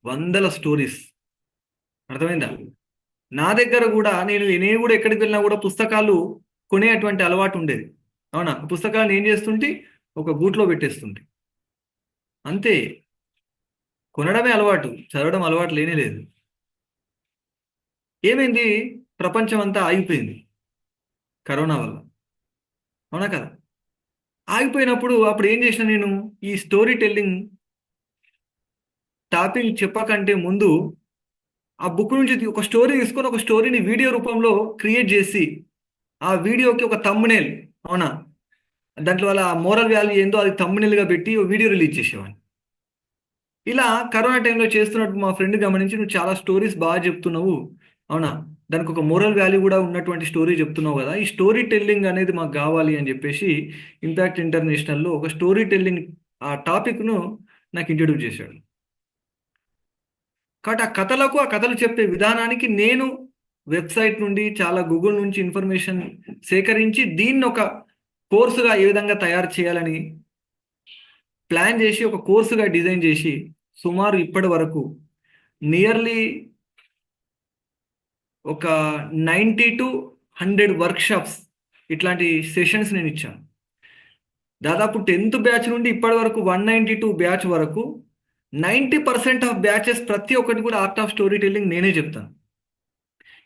వందల స్టోరీస్. అర్థమైందా? నా దగ్గర కూడా నేను కూడా ఎక్కడికి వెళ్ళినా కూడా పుస్తకాలు కొనేటువంటి అలవాటు ఉండేది. అవునా, పుస్తకాలను ఏం చేస్తుంటే ఒక గూట్లో పెట్టేస్తుంది అంతే. కొనడమే అలవాటు, చదవడం అలవాటు లేనే లేదు. ఏమైంది? ప్రపంచం అంతా ఆగిపోయింది కరోనా వల్ల. అవునా కదా? ఆగిపోయినప్పుడు అప్పుడు ఏం చేసిన నేను, ఈ స్టోరీ టెల్లింగ్ టాపిక్ చెప్పకంటే ముందు ఆ బుక్ నుంచి ఒక స్టోరీ తీసుకొని ఒక స్టోరీని వీడియో రూపంలో క్రియేట్ చేసి ఆ వీడియోకి ఒక థంబ్నెయిల్, అవునా, దాంట్లో వల్ల మోరల్ వాల్యూ ఏందో అది థంబ్నెయిల్గా పెట్టి వీడియో రిలీజ్ చేసేవాడిని. ఇలా కరోనా టైంలో చేస్తున్నట్టు మా ఫ్రెండ్ గమనించి, నువ్వు చాలా స్టోరీస్ బాగా చెప్తున్నావు, అవునా, దానికి ఒక మోరల్ వాల్యూ కూడా ఉన్నటువంటి స్టోరీ చెప్తున్నావు కదా, ఈ స్టోరీ టెల్లింగ్ అనేది మాకు కావాలి అని చెప్పేసి ఇంపాక్ట్ ఇంటర్నేషనల్లో ఒక స్టోరీ టెల్లింగ్ ఆ టాపిక్ను నాకు ఇంట్రడ్యూస్ చేశాడు. కాబట్టి ఆ కథలు చెప్పే విధానానికి నేను వెబ్సైట్ నుండి, చాలా గూగుల్ నుంచి ఇన్ఫర్మేషన్ సేకరించి దీన్ని ఒక కోర్సుగా ఏ విధంగా తయారు చేయాలని ప్లాన్ చేసి ఒక కోర్సుగా డిజైన్ చేసి సుమారు ఇప్పటి వరకు నియర్లీ ఒక 90 to 100 వర్క్షాప్స్, ఇట్లాంటి సెషన్స్ నేను ఇచ్చాను. దాదాపు 10th బ్యాచ్ నుండి ఇప్పటి వరకు 192 బ్యాచ్ వరకు 90% ఆఫ్ బ్యాచెస్ ప్రతి ఒక్కటి కూడా ఆర్ట్ ఆఫ్ స్టోరీ టెల్లింగ్ నేనే చెప్తాను.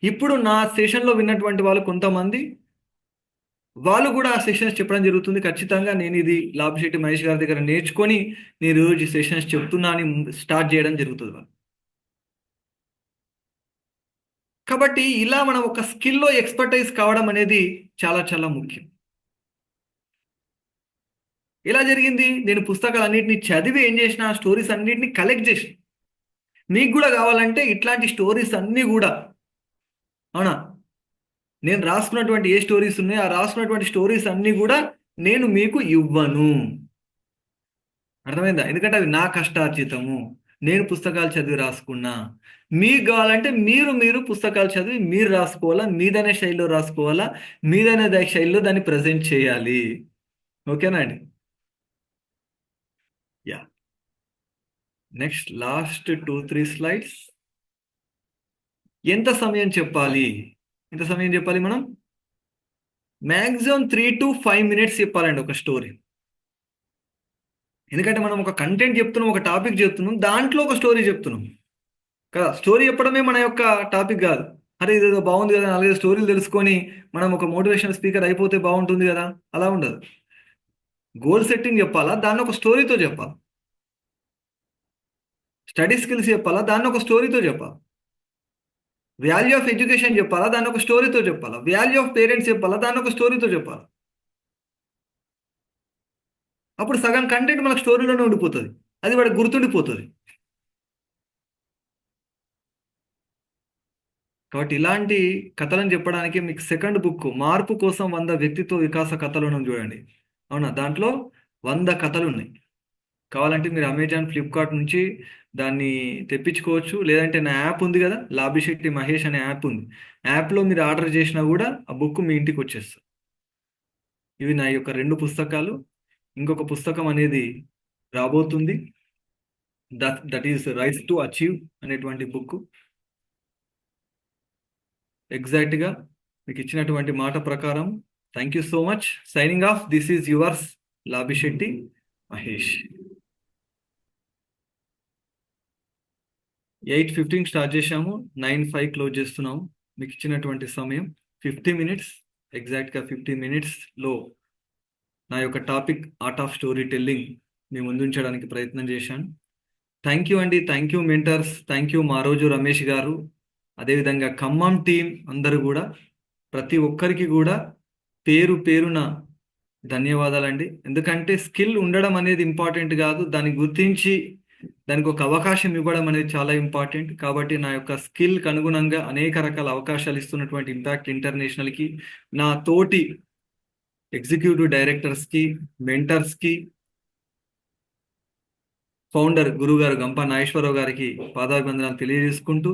ఇప్పుడు నా సెషన్లో విన్నటువంటి వాళ్ళు కొంతమంది వాళ్ళు కూడా ఆ సెషన్స్ చెప్పడం జరుగుతుంది. ఖచ్చితంగా నేను ఇది లాభిశెట్టి మహేష్ గారి దగ్గర నేర్చుకొని నేను రోజు సెషన్స్ చెప్తున్నా అని స్టార్ట్ చేయడం జరుగుతుంది వాళ్ళు. కాబట్టి ఇలా మనం ఒక స్కిల్లో ఎక్స్పర్టైజ్ కావడం అనేది చాలా చాలా ముఖ్యం. ఎలా జరిగింది? నేను పుస్తకాలన్నింటినీ చదివి ఏం చేసిన, ఆ స్టోరీస్ అన్నింటినీ కలెక్ట్ చేసిన. మీకు కూడా కావాలంటే ఇట్లాంటి స్టోరీస్ అన్నీ కూడా, అవునా, నేను రాసుకున్నటువంటి ఏ స్టోరీస్ ఉన్నాయో ఆ రాసుకున్నటువంటి స్టోరీస్ అన్నీ కూడా నేను మీకు ఇవ్వను. అర్థమైందా? ఎందుకంటే అవి నా కష్టార్జితము, నేను పుస్తకాలు చదివి రాసుకున్నా. మీకు కావాలంటే మీరు పుస్తకాలు చదివి మీరు రాసుకోవాలా, మీదనే శైలిలో రాసుకోవాలా, మీదనే శైలిలో దాన్ని ప్రజెంట్ చేయాలి. ఓకేనా అండి? Yeah, next last 2-3 slides. ఎంత సమయం చెప్పాలి? ఎంత సమయం చెప్పాలి మనం? మ్యాక్సిమం 3 to 5 minutes చెప్పాలండి ఒక స్టోరీ. ఎందుకంటే మనం ఒక కంటెంట్ చెప్తున్నాం, ఒక టాపిక్ చెప్తున్నాం, దాంట్లో ఒక స్టోరీ చెప్తున్నాం కదా. స్టోరీ చెప్పడమే మన యొక్క టాపిక్ కాదు. అరే ఇదేదో బాగుంది కదా, 4-5 స్టోరీలు తెలుసుకొని మనం ఒక మోటివేషనల్ స్పీకర్ అయిపోతే బాగుంటుంది కదా, అలా ఉండదు. గోల్ సెట్టింగ్ చెప్పాలా, దాన్ని ఒక స్టోరీతో చెప్పాలి. స్టడీ స్కిల్స్ చెప్పాలా, దాన్ని ఒక స్టోరీతో చెప్పాలి. వాల్యూ ఆఫ్ ఎడ్యుకేషన్ చెప్పాలా, దాన్ని ఒక స్టోరీతో చెప్పాలా. వాల్యూ ఆఫ్ పేరెంట్స్ చెప్పాలా, దాన్ని ఒక స్టోరీతో చెప్పాలి. అప్పుడు సగం కంటెంట్ మనకు స్టోరీలోనే ఉండిపోతుంది, అది వాడికి గుర్తుండిపోతుంది. కాబట్టి ఇలాంటి కథలను చెప్పడానికి మీకు సెకండ్ బుక్ మార్పు కోసం 100 వ్యక్తిత్వ వికాస కథలను చూడండి. అవునా, దాంట్లో 100 కథలు ఉన్నాయి. కావాలంటే మీరు అమెజాన్, ఫ్లిప్కార్ట్ నుంచి దాన్ని తెప్పించుకోవచ్చు. లేదంటే నా యాప్ ఉంది కదా, లాభిశెట్టి మహేష్ అనే యాప్ ఉంది. యాప్లో మీరు ఆర్డర్ చేసినా కూడా ఆ బుక్ మీ ఇంటికి వచ్చేస్తుంది. ఇవి నా యొక్క 2 పుస్తకాలు. ఇంకొక పుస్తకం అనేది రాబోతుంది. That is rise to achieve అనేటువంటి బుక్. ఎగ్జాక్ట్గా మీకు ఇచ్చినటువంటి మాట ప్రకారం. Thank you so much. Signing off. This is yours Labhishetti Mahesh. 8:15 start చేశాము, 9:05 క్లోజ్ చేస్తున్నాము. మీకు ఇచ్చినటువంటి సమయం 50 మినిట్స్. ఎగ్జాక్ట్గా 50 మినిట్స్లో నా యొక్క topic art of story telling మీ ముందుంచడానికి ప్రయత్నం చేశాను. థ్యాంక్ యూ అండి. Thank you mentors. Thank you Maroju Ramesh garu, అదేవిధంగా ఖమ్మం టీం అందరూ కూడా, ప్రతి ఒక్కరికి కూడా పేరు పేరున ధన్యవాదాలండి. ఎందుకంటే స్కిల్ ఉండడం అనేది ఇంపార్టెంట్ కాదు, దాన్ని గుర్తించి దానికి ఒక అవకాశం ఇవ్వడం అనేది చాలా ఇంపార్టెంట్. కాబట్టి నా యొక్క స్కిల్కి అనుగుణంగా అనేక రకాల అవకాశాలు ఇస్తున్నటువంటి ఇంపాక్ట్ ఇంటర్నేషనల్కి, నా తోటి ఎగ్జిక్యూటివ్ డైరెక్టర్స్కి, మెంటర్స్కి, ఫౌండర్ గురుగారు గంపా నాగేశ్వరరావు గారికి పాదాభివందనాలు తెలియజేసుకుంటూ,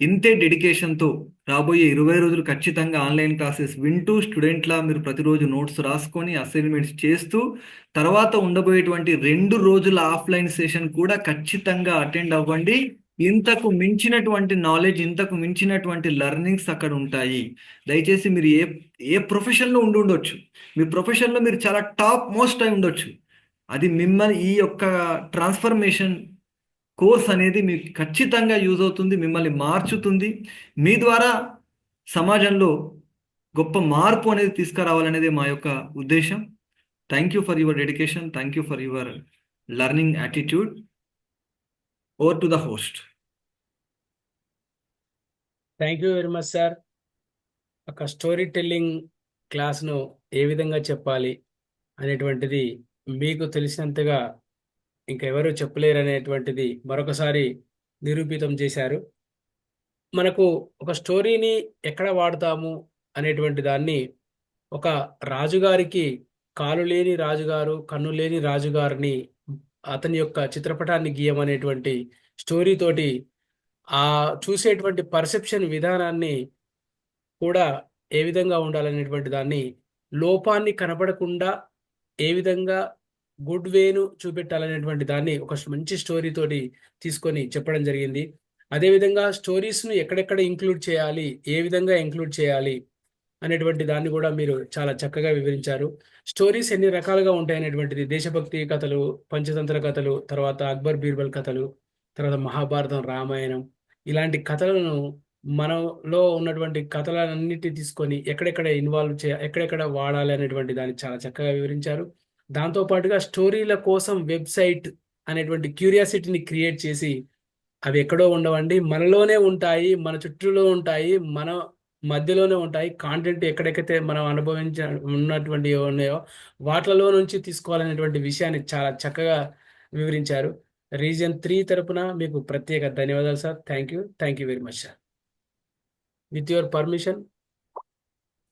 ఇంతే డెడికేషన్తో రాబోయే 20 రోజులు ఖచ్చితంగా ఆన్లైన్ క్లాసెస్ వింటూ, స్టూడెంట్లా మీరు ప్రతిరోజు నోట్స్ రాసుకొని అసైన్మెంట్స్ చేస్తూ, తర్వాత ఉండబోయేటువంటి 2 రోజుల ఆఫ్లైన్ సెషన్ కూడా ఖచ్చితంగా అటెండ్ అవ్వండి. ఇంతకు మించినటువంటి నాలెడ్జ్, ఇంతకు మించినటువంటి లెర్నింగ్స్ అక్కడ ఉంటాయి. దయచేసి మీరు ఏ ప్రొఫెషన్లో ఉండొచ్చు, మీ ప్రొఫెషన్లో మీరు చాలా టాప్ మోస్ట్ అయి ఉండొచ్చు, అది మిమ్మల్ని ఈ యొక్క ట్రాన్స్ఫర్మేషన్ కోర్స్ అనేది మీకు ఖచ్చితంగా యూజ్ అవుతుంది, మిమ్మల్ని మార్చుతుంది. మీ ద్వారా సమాజంలో గొప్ప మార్పు అనేది తీసుకురావాలనేది మా యొక్క ఉద్దేశం. Thank you for your dedication. Thank you for your learning attitude. Over to the host. Thank you very much sir. ఒక స్టోరీ టెల్లింగ్ క్లాస్ను ఏ విధంగా చెప్పాలి అనేటువంటిది మీకు తెలిసినంతగా ఇంకెవరూ చెప్పలేరు అనేటువంటిది మరొకసారి నిరూపితం చేశారు. మనకు ఒక స్టోరీని ఎక్కడ వాడతాము అనేటువంటి దాన్ని, ఒక రాజుగారికి కాలు లేని రాజుగారు, కన్ను లేని రాజుగారిని, అతని యొక్క చిత్రపటాన్ని గీయమనేటువంటి స్టోరీ తోటి ఆ చూసేటువంటి పర్సెప్షన్ విధానాన్ని కూడా ఏ విధంగా ఉండాలనేటువంటి దాన్ని, లోపాన్ని కనపడకుండా ఏ విధంగా గుడ్ వేను చూపెట్టాలనేటువంటి దాన్ని ఒక మంచి స్టోరీ తోటి తీసుకొని చెప్పడం జరిగింది. అదేవిధంగా స్టోరీస్ను ఎక్కడెక్కడ ఇంక్లూడ్ చేయాలి, ఏ విధంగా ఇంక్లూడ్ చేయాలి అనేటువంటి దాన్ని కూడా మీరు చాలా చక్కగా వివరించారు. స్టోరీస్ ఎన్ని రకాలుగా ఉంటాయనేటువంటిది, దేశభక్తి కథలు, పంచతంత్ర కథలు, తర్వాత అక్బర్ బీర్బల్ కథలు, తర్వాత మహాభారతం, రామాయణం, ఇలాంటి కథలను మనలో ఉన్నటువంటి కథలన్నిటిని తీసుకొని ఎక్కడెక్కడ ఎక్కడెక్కడ వాడాలి అనేటువంటి దాన్ని చాలా చక్కగా వివరించారు. దాంతోపాటుగా స్టోరీల కోసం వెబ్సైట్ అనేటువంటి క్యూరియాసిటీని క్రియేట్ చేసి, అవి ఎక్కడో ఉండవండి, మనలోనే ఉంటాయి, మన చుట్టూలో ఉంటాయి, మన మధ్యలోనే ఉంటాయి. కాంటెంట్ ఎక్కడెక్కడైతే మనం ఉన్నటువంటి ఉన్నాయో వాటిలో నుంచి తీసుకోవాలనేటువంటి విషయాన్ని చాలా చక్కగా వివరించారు. రీజన్ 3 తరపున మీకు ప్రత్యేక ధన్యవాదాలు sir. Thank you very much sir. With your permission